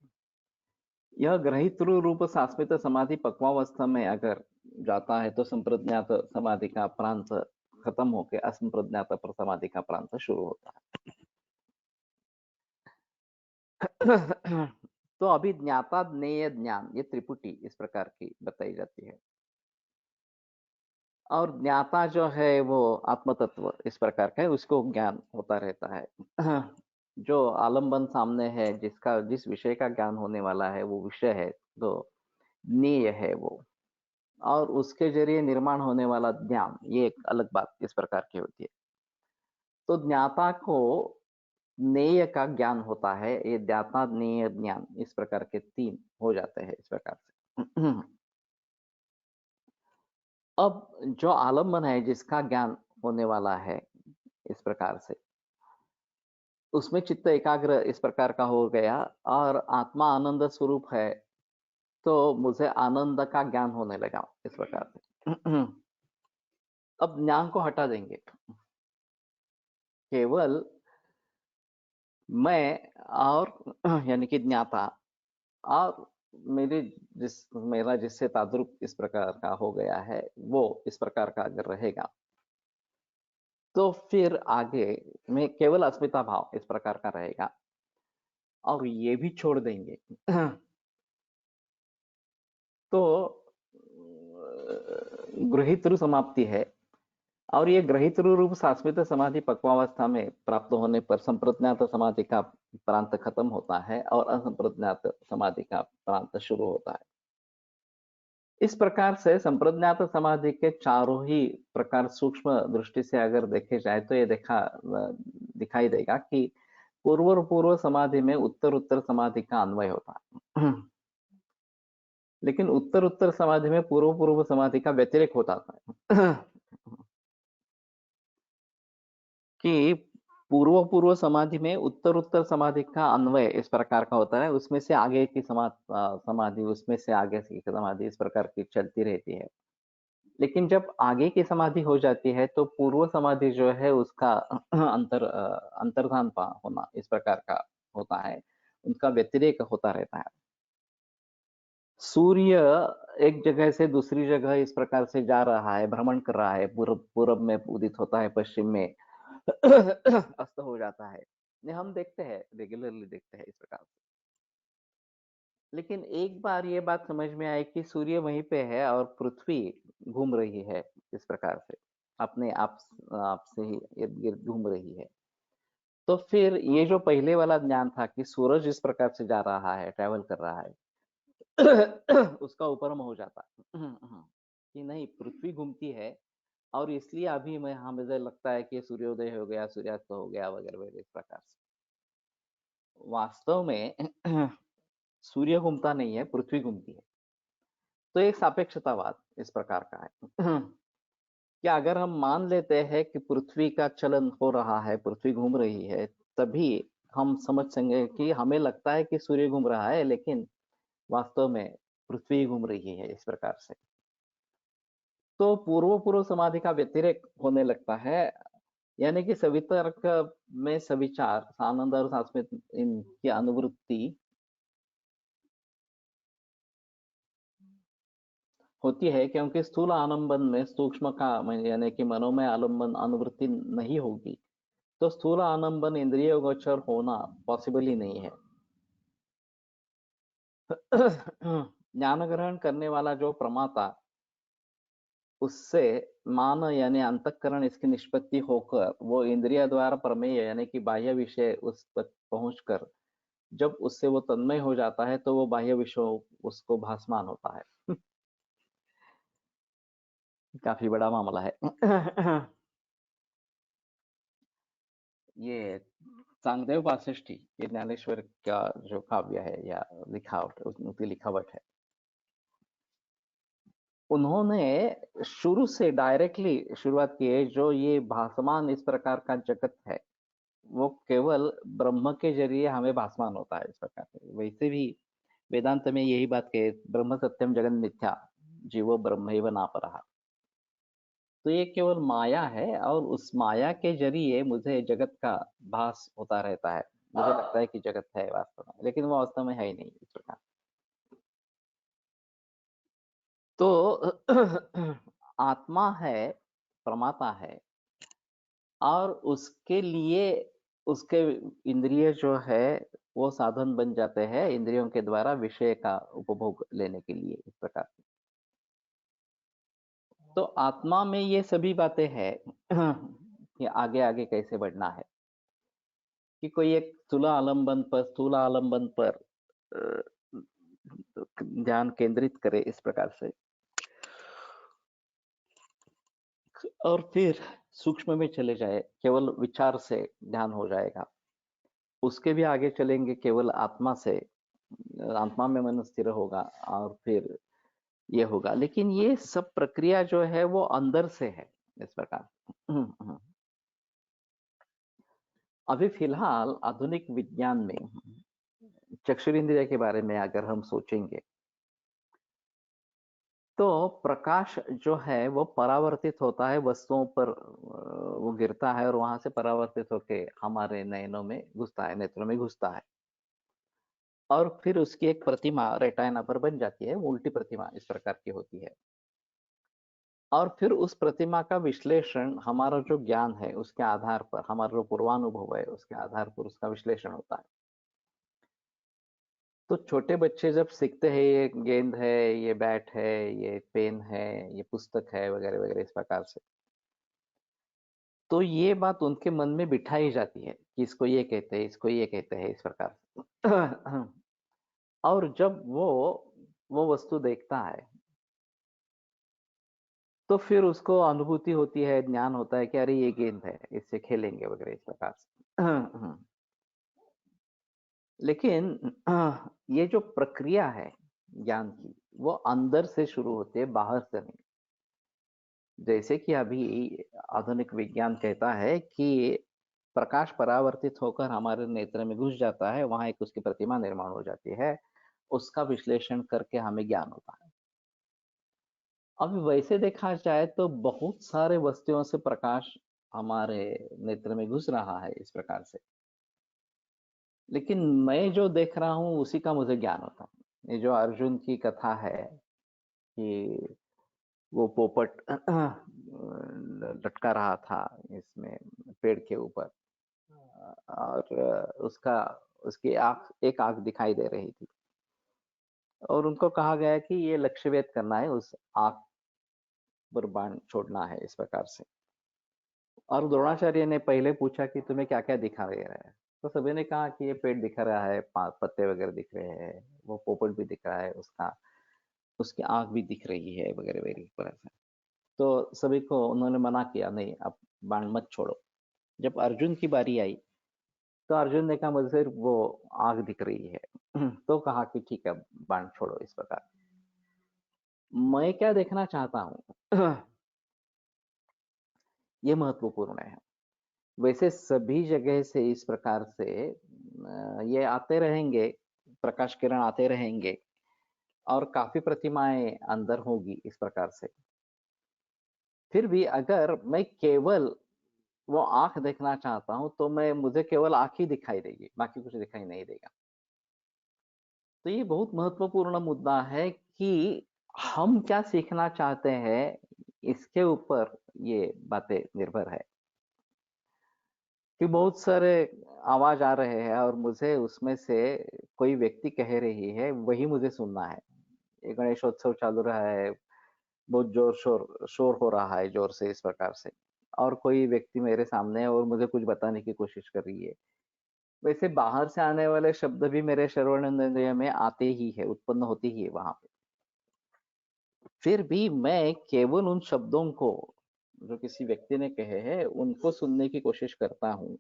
यह ग्रहितृ रूप सास्मित समाधि पक्वावस्था में अगर जाता है, तो संप्रज्ञात समाधि का प्रांत खत्म होकर असंप्रज्ञात पर समाधि का प्रांत शुरू होता है। तो अभी ज्ञाता ज्ञेय ज्ञान, ये त्रिपुटी इस प्रकार की बताई जाती है। और ज्ञाता जो है वो आत्म तत्व इस प्रकार का है, उसको ज्ञान होता रहता है। जो आलंबन सामने है, जिसका जिस विषय का ज्ञान होने वाला है, वो विषय है, तो ज्ञेय है वो। और उसके जरिए निर्माण होने वाला ज्ञान, ये एक अलग बात इस प्रकार की होती है। तो ज्ञाता को ज्ञेय का ज्ञान होता है, ये ज्ञाता ज्ञेय ज्ञान इस प्रकार के 3 हो जाते हैं इस प्रकार से। अब जो आलम्बन है, जिसका ज्ञान होने वाला है इस प्रकार से, उसमें चित्त एकाग्र इस प्रकार का हो गया, और आत्मा आनंद स्वरूप है, तो मुझे आनंद का ज्ञान होने लगा इस प्रकार से। अब ज्ञान को हटा देंगे, केवल मैं और यानी कि ज्ञाता, और मेरा जिससे तादात्म्य इस प्रकार का हो गया है, वो इस प्रकार का अगर रहेगा, तो फिर आगे में केवल अस्मिता भाव इस प्रकार का रहेगा, और ये भी छोड़ देंगे। तो गृहीतृ समाप्ति है, और ये गृहीतृ रूप शाश्वत समाधि पक्वावस्था में प्राप्त होने पर संप्रज्ञात समाधि का प्रांत खत्म होता है, और असंप्रज्ञात समाधि का प्रांत शुरू होता है। इस प्रकार से संप्रज्ञात समाधि के चारों ही प्रकार सूक्ष्म दृष्टि से अगर देखे जाए, तो ये दिखाई देगा कि पूर्व समाधि में उत्तर उत्तर समाधि का अन्वय होता है। लेकिन उत्तर उत्तर समाधि में पूर्व समाधि का व्यतिरेक होता है। कि पूर्व समाधि में उत्तर उत्तर समाधि का अन्वय इस प्रकार का होता है, उसमें से आगे की समाधि, उसमें से आगे की समाधि इस प्रकार की चलती रहती है। लेकिन जब आगे की समाधि हो जाती है तो पूर्व समाधि जो है उसका अंतर्धान होना इस प्रकार का होता है, उनका व्यतिरेक होता रहता है। सूर्य एक जगह से दूसरी जगह इस प्रकार से जा रहा है, भ्रमण कर रहा है, पूर्व पूरब में उदित होता है, पश्चिम में अस्त हो जाता है। ये हम देखते हैं, रेगुलरली देखते हैं इस प्रकार से। लेकिन एक बार ये बात समझ में आई कि सूर्य वहीं पे है और पृथ्वी घूम रही है इस प्रकार से, अपने आप से ही इर्द-गिर्द घूम रही है। तो फिर ये जो पहले वाला ज्ञान था कि सूरज इस प्रकार से जा रहा है, ट्रैवल कर रहा है, उसका उपरम हो जाता कि नहीं, पृथ्वी घूमती है और इसलिए अभी मैं हाँ मुझे लगता है कि सूर्योदय हो गया, सूर्यास्त हो गया वगैरह वगैरह इस प्रकार से। वास्तव में सूर्य घूमता नहीं है, पृथ्वी घूमती है। तो एक सापेक्षतावाद इस प्रकार का है कि अगर हम मान लेते हैं कि पृथ्वी का चलन हो रहा है, पृथ्वी घूम रही है, तभी हम समझ सकेंगे कि हमें लगता है कि सूर्य घूम रहा है, लेकिन वास्तव में पृथ्वी घूम रही है इस प्रकार से। तो पूर्व पूर्व समाधि का व्यतिरेक होने लगता है, यानी कि सवितर्क में सविचार, आनंद और सास्मित इनकी अनुवृत्ति होती है, क्योंकि स्थूल आलंबन में सूक्ष्म का यानी कि मनोमय आलंबन अनुवृत्ति नहीं होगी, तो स्थूल आलंबन इंद्रिय गोचर होना पॉसिबल ही नहीं है। ज्ञान ग्रहण करने वाला जो प्रमाता, उससे मान यानी अंतःकरण इसकी निष्पत्ति होकर वो इंद्रिय द्वारा प्रमेय यानी कि बाह्य विषय उस तक पहुंचकर जब उससे वो तन्मय हो जाता है तो वो बाह्य विषय उसको भासमान होता है। काफी बड़ा मामला है। ये चांगदेव वासिष्ठी, ये ज्ञानेश्वर का जो काव्य है या लिखावट, उनकी लिखावट है, उन्होंने शुरू से डायरेक्टली शुरुआत की है। जो ये भासमान इस प्रकार का जगत है, वो केवल ब्रह्म के जरिए हमें भासमान होता है इस प्रकार से। वैसे भी वेदांत में यही बात कहे, ब्रह्म सत्यम जगन मिथ्या, जीवो ब्रह्मैव नापरः। तो ये केवल माया है और उस माया के जरिए मुझे जगत का भास होता रहता है। मुझे लगता है कि जगत है वास्तव में, लेकिन वो वास्तव में है ही नहीं इस प्रकार। तो आत्मा है, परमात्मा है, और उसके लिए उसके इंद्रिय जो है वो साधन बन जाते हैं इंद्रियों के द्वारा विषय का उपभोग लेने के लिए इस प्रकार। तो आत्मा में ये सभी बातें हैं कि आगे आगे कैसे बढ़ना है, कि कोई एक स्थूल आलंबन पर ध्यान केंद्रित करे इस प्रकार से, और फिर सूक्ष्म में चले जाए, केवल विचार से ध्यान हो जाएगा। उसके भी आगे चलेंगे, केवल आत्मा से, आत्मा में मन स्थिर होगा और फिर ये होगा। लेकिन ये सब प्रक्रिया जो है वो अंदर से है इस प्रकार। अभी फिलहाल आधुनिक विज्ञान में चक्षुरेंद्रिय के बारे में अगर हम सोचेंगे, तो प्रकाश जो है वो परावर्तित होता है वस्तुओं पर, वो गिरता है और वहां से परावर्तित होके हमारे नयनों में घुसता है, नेत्रों में घुसता है, और फिर उसकी एक प्रतिमा रेटाइना पर बन जाती है, उल्टी प्रतिमा इस प्रकार की होती है। और फिर उस प्रतिमा का विश्लेषण हमारा जो ज्ञान है उसके आधार पर, हमारा जो पूर्वानुभव है उसके आधार पर उसका विश्लेषण होता है। तो छोटे बच्चे जब सीखते हैं ये गेंद है, ये बैट है, ये पेन है, ये पुस्तक है वगैरह वगैरह इस प्रकार से, तो ये बात उनके मन में बिठाई जाती है कि इसको ये कहते हैं, इसको ये कहते हैं इस प्रकार से। और जब वो वस्तु देखता है तो फिर उसको अनुभूति होती है, ज्ञान होता है कि अरे ये गेंद है, इससे खेलेंगे वगैरह इस प्रकार से। लेकिन ये जो प्रक्रिया है ज्ञान की, वो अंदर से शुरू होती है, बाहर से नहीं। जैसे कि अभी आधुनिक विज्ञान कहता है कि प्रकाश परावर्तित होकर हमारे नेत्र में घुस जाता है, वहां एक उसकी प्रतिमा निर्माण हो जाती है, उसका विश्लेषण करके हमें ज्ञान होता है। अब वैसे देखा जाए तो बहुत सारे वस्तुओं से प्रकाश हमारे नेत्र में घुस रहा है इस प्रकार से, लेकिन मैं जो देख रहा हूँ उसी का मुझे ज्ञान होता है। ये जो अर्जुन की कथा है कि वो पोपट लटका रहा था इसमें पेड़ के ऊपर, और उसका उसकी आँख एक आँख दिखाई दे रही थी, और उनको कहा गया कि ये लक्ष्य भेद करना है, उस आँख पर बाण छोड़ना है इस प्रकार से। और द्रोणाचार्य ने पहले पूछा कि तुम्हें क्या क्या दिखा दे रहा है, तो सभी ने कहा कि ये पेड़ दिख रहा है, पत्ते वगैरह दिख रहे हैं, वो पोपट भी दिख रहा है, उसका उसकी आंख भी दिख रही है वगैरह वगैरह तरह से। तो सभी को उन्होंने मना किया, नहीं अब बाण मत छोड़ो। जब अर्जुन की बारी आई तो अर्जुन ने कहा मुझे सिर्फ वो आंख दिख रही है। तो कहा कि ठीक है बाण छोड़ो इस प्रकार। मैं क्या देखना चाहता हूँ ये महत्वपूर्ण है। वैसे सभी जगह से इस प्रकार से ये आते रहेंगे, प्रकाश किरण आते रहेंगे, और काफी प्रतिमाएं अंदर होगी इस प्रकार से। फिर भी अगर मैं केवल वो आंख देखना चाहता हूं तो मैं मुझे केवल आंख ही दिखाई देगी, बाकी कुछ दिखाई नहीं देगा। तो ये बहुत महत्वपूर्ण मुद्दा है कि हम क्या सीखना चाहते हैं, इसके ऊपर ये बातें निर्भर है। कि बहुत सारे आवाज आ रहे हैं और मुझे उसमें से कोई व्यक्ति कह रही है वही मुझे सुनना है। ये गणेशोत्सव चालू रहा है, बहुत जोर शोर शोर हो रहा है जोर से इस प्रकार से, और कोई व्यक्ति मेरे सामने है और मुझे कुछ बताने की कोशिश कर रही है। वैसे बाहर से आने वाले शब्द भी मेरे श्रवणेंद्रिय में आते ही है, उत्पन्न होती ही है वहां पे। फिर भी मैं केवल उन शब्दों को जो किसी व्यक्ति ने कहे हैं उनको सुनने की कोशिश करता हूँ।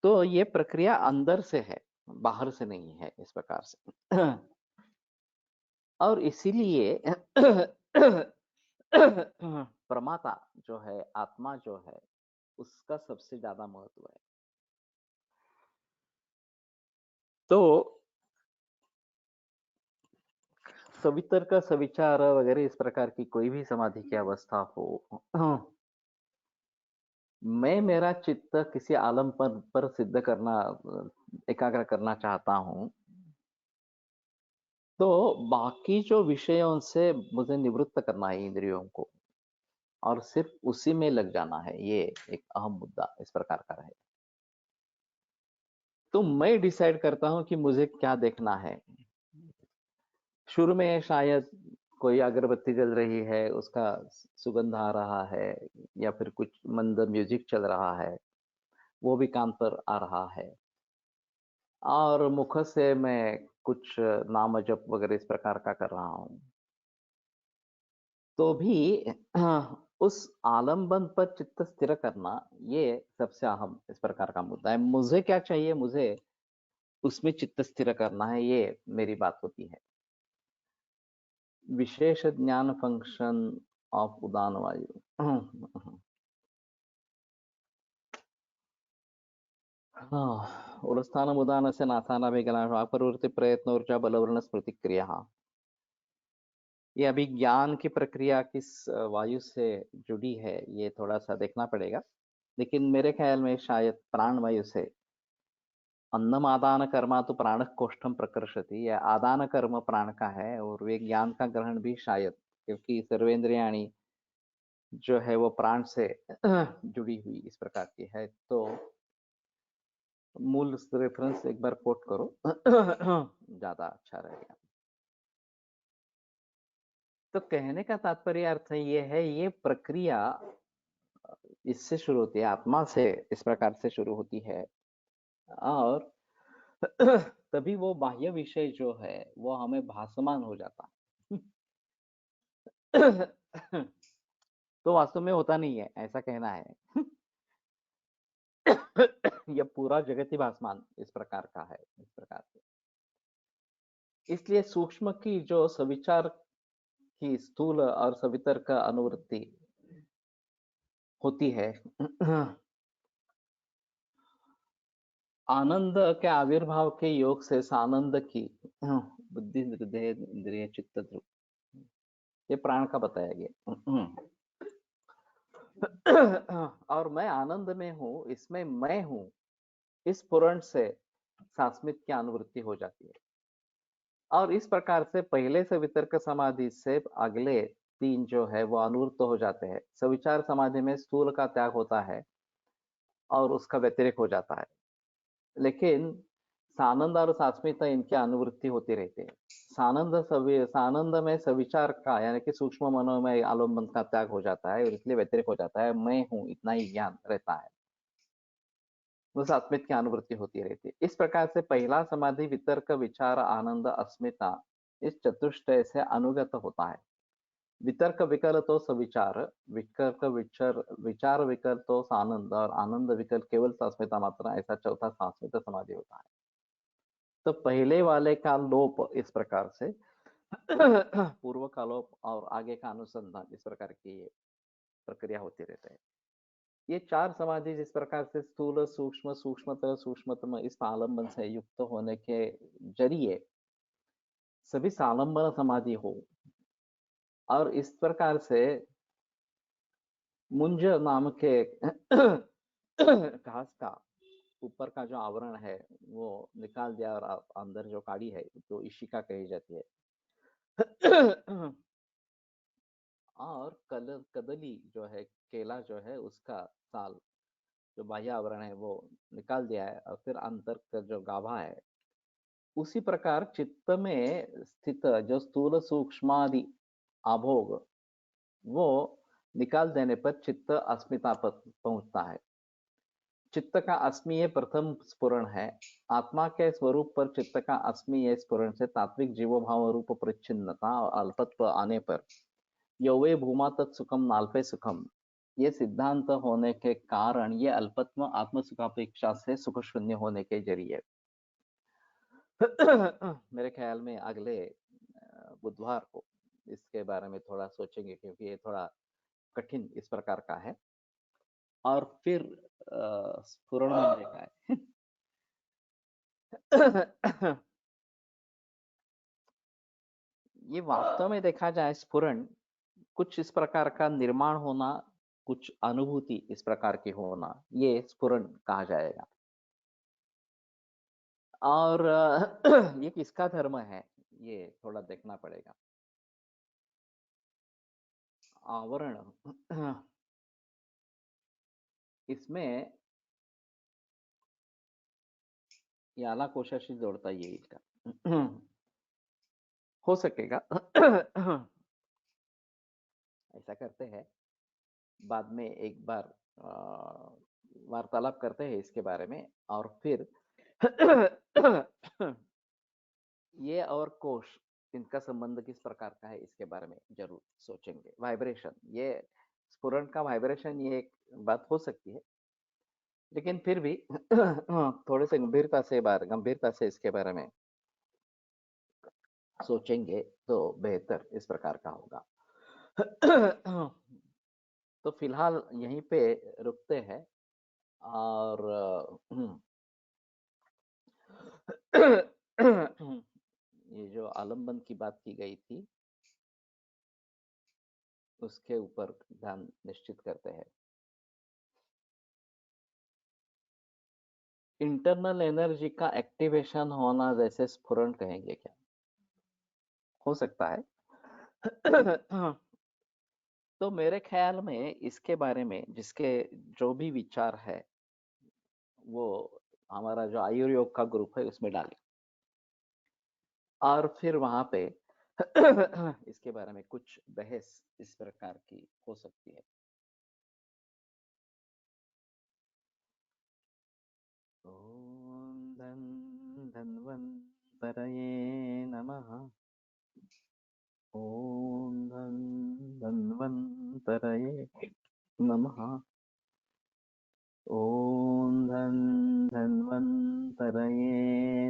तो ये प्रक्रिया अंदर से है, बाहर से नहीं है इस प्रकार से। और इसीलिए प्रमाता जो है, आत्मा जो है, उसका सबसे ज्यादा महत्व है। तो सवितर्क सविचार वगैरह इस प्रकार की कोई भी समाधि की अवस्था हो, मैं मेरा चित्त किसी आलम पर सिद्ध करना, एकाग्र करना चाहता हूँ, तो बाकी जो विषयों से मुझे निवृत्त करना है इंद्रियों को, और सिर्फ उसी में लग जाना है। ये एक अहम मुद्दा इस प्रकार का है। तो मैं डिसाइड करता हूं कि मुझे क्या देखना है। शुरू में शायद कोई अगरबत्ती जल रही है, उसका सुगंध आ रहा है, या फिर कुछ मंद म्यूजिक चल रहा है, वो भी कान पर आ रहा है, और मुख से मैं कुछ नाम जप वगैरह इस प्रकार का कर रहा हूँ। तो भी उस आलम्बन पर चित्त स्थिर करना, ये सबसे अहम इस प्रकार का मुद्दा है। मुझे क्या चाहिए, मुझे उसमें चित्त स्थिर करना है, ये मेरी बात होती है। विशेष ज्ञान फंक्शन ऑफ उदान वायु। हाँ, उलस्थानम उदानस्य नासानाभिगमः प्रवृत्ति प्रयत्नोर्जा बलवर्ण प्रतिक्रिया। ये अभी ज्ञान की प्रक्रिया किस वायु से जुड़ी है ये थोड़ा सा देखना पड़ेगा, लेकिन मेरे ख्याल में शायद प्राण वायु से। अन्नम आदान कर्मा तो प्राण कोष्ठम प्रकर्षति, या आदान कर्म प्राण का है, और वे ज्ञान का ग्रहण भी शायद, क्योंकि सर्वेंद्रियाणी जो है वो प्राण से जुड़ी हुई इस प्रकार की है। तो मूल रेफरेंस एक बार कोट करो ज्यादा अच्छा रहेगा। तो कहने का तात्पर्य अर्थ ये है, ये प्रक्रिया इससे शुरू होती है, आत्मा से इस प्रकार से शुरू होती है, और तभी वो बाह्य विषय जो है वो हमें भासमान हो जाता है। तो वास्तव में होता नहीं है, ऐसा कहना है। यह पूरा जगत ही भासमान इस प्रकार का है, इस प्रकार से। इसलिए सूक्ष्म की जो सविचार की स्थूल और सवितर्क अनुवृत्ति होती है, आनंद के आविर्भाव के योग से सानंद की बुद्धि हृदय इंद्रिय चित्त ध्रुव ये प्राण का बताया गया। और मैं आनंद में हूँ, इसमें मैं हूँ, इस स्फुरण से सास्मित की अनुवृत्ति हो जाती है। और इस प्रकार से पहले से वितर्क समाधि से अगले तीन जो है वो अनुवृत्त हो जाते हैं। सविचार समाधि में स्थूल का त्याग होता है और उसका व्यतिरेक हो जाता है, लेकिन सानंद और सास्मिता इनकी अनुवृत्ति होती रहती है। सानंद में सविचार का यानी कि सूक्ष्म मनोमय आलम्बन का त्याग हो जाता है और इसलिए व्यतिरेक हो जाता है, मैं हूं इतना ही ज्ञान रहता है, उस आत्मित की अनुवृत्ति होती रहती है। इस प्रकार से पहला समाधि वितर्क विचार आनंद अस्मिता इस चतुष्टय से अनुगत होता है। वितर्क विकल तो सविचार, वितर्क विचार विकल तो आनंद और आनंद विकल केवल सास्मिता मात्र, ऐसा चौथा सास्मित समाधि होता है। तो पहले वाले का लोप इस प्रकार से पूर्व का लोप और आगे का अनुसंधान, इस प्रकार की प्रक्रिया होती रहती है। ये चार समाधि जिस प्रकार से स्थूल सूक्ष्म सूक्ष्मतर सूक्ष्मतम इस आलम्बन से युक्त होने के जरिए सभी सालंबन समाधि हो, और इस प्रकार से मुंज नाम के घास का ऊपर का जो आवरण है वो निकाल दिया और अंदर जो काड़ी है तो इशिका कही जाती है। और कदली जो है, केला जो है उसका साल जो बाह्य आवरण है वो निकाल दिया है और फिर अंतर का जो गाभा है, उसी प्रकार चित्त में स्थित जो स्थूल सूक्ष्मादि आभोग वो निकाल देने पर चित्त अस्मिता पर पहुंचता है। चित्त का अस्मीय प्रथम स्फुरण है। आत्मा के स्वरूप पर चित्त का अस्मीय स्फुरण से तात्विक जीवोभाव रूप परिच्छिन्नता और अल्पत्व आने पर यौवे भूमा तत्सुखम नाल्पे सुखम, ये सिद्धांत होने के कारण ये अल्पत्व आत्म सुखापेक्षा से सुख शून्य होने के जरिए मेरे ख्याल में अगले बुधवार को इसके बारे में थोड़ा सोचेंगे, क्योंकि ये थोड़ा कठिन इस प्रकार का है। और फिर स्फुरण में देखा है। ये वास्तव में देखा जाए स्फुरण कुछ इस प्रकार का निर्माण होना, कुछ अनुभूति इस प्रकार की होना, ये स्फुरण कहा जाएगा। और ये किसका धर्म है ये थोड़ा देखना पड़ेगा। आवरण इसमें याला कोशाशी जोड़ता येईल का? हो सकेगा। ऐसा करते हैं, बाद में एक बार वार्तालाप करते हैं इसके बारे में, और फिर ये और कोश इनका संबंध किस प्रकार का है इसके बारे में जरूर सोचेंगे। वाइब्रेशन, ये स्फुरण का वाइब्रेशन, ये एक बात हो सकती है, लेकिन फिर भी थोड़े से गंभीरता से इसके बारे में सोचेंगे तो बेहतर इस प्रकार का होगा। तो फिलहाल यहीं पे रुकते हैं, और ये जो आलम्बन की बात की गई थी उसके ऊपर ध्यान निश्चित करते हैं। इंटरनल एनर्जी का एक्टिवेशन होना जैसे स्फुरण कहेंगे क्या? हो सकता है। तो मेरे ख्याल में इसके बारे में जिसके जो भी विचार है वो हमारा जो आयुर्योग का ग्रुप है उसमें डालें, और फिर वहां पे इसके बारे में कुछ बहस इस प्रकार की हो सकती है। ओम धन्वन्तरये नमः। ओम धन्वन्तरये नमः। ओम धन्वन्तरये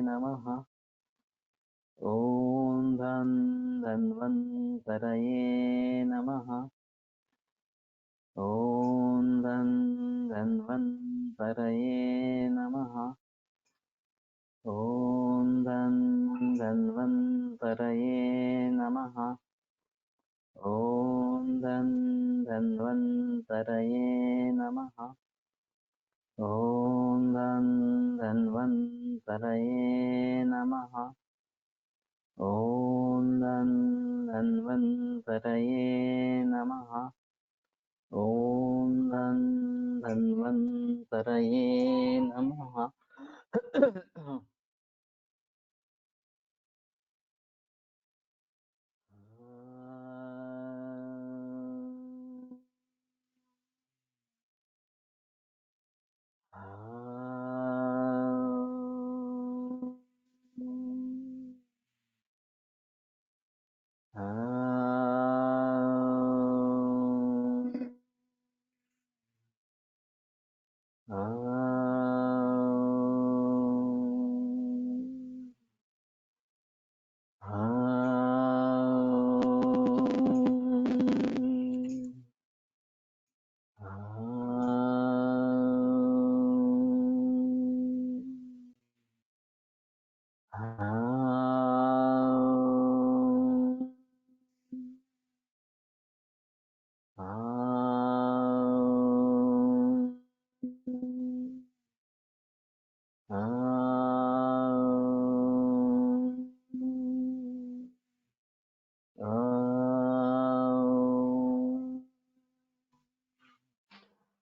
नमः। ओम धन्वन्तरये नमः। ओम धन्वन्तरये नमः। ओम धन्वन्तरये नमः। ॐ धन्वन्तरये नमः। ॐ धन्वन्तरये नमः। ॐ धन्वन्तरये नमः। ॐ धन्वन्तरये नमः।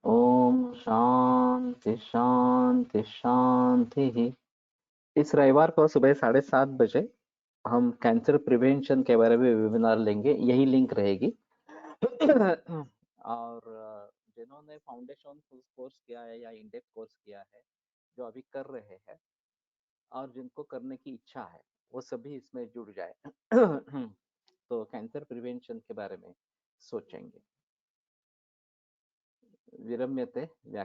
ओम शांति शांति शांति। इस रविवार को सुबह 7:30 बजे हम कैंसर प्रिवेंशन के बारे में वेबिनार लेंगे, यही लिंक रहेगी। और जिन्होंने फाउंडेशन कोर्स किया है या इंडेक्स कोर्स किया है, जो अभी कर रहे हैं और जिनको करने की इच्छा है, वो सभी इसमें जुड़ जाए। तो कैंसर प्रिवेंशन के बारे में सोचेंगे। विरम्यते व्याख्या।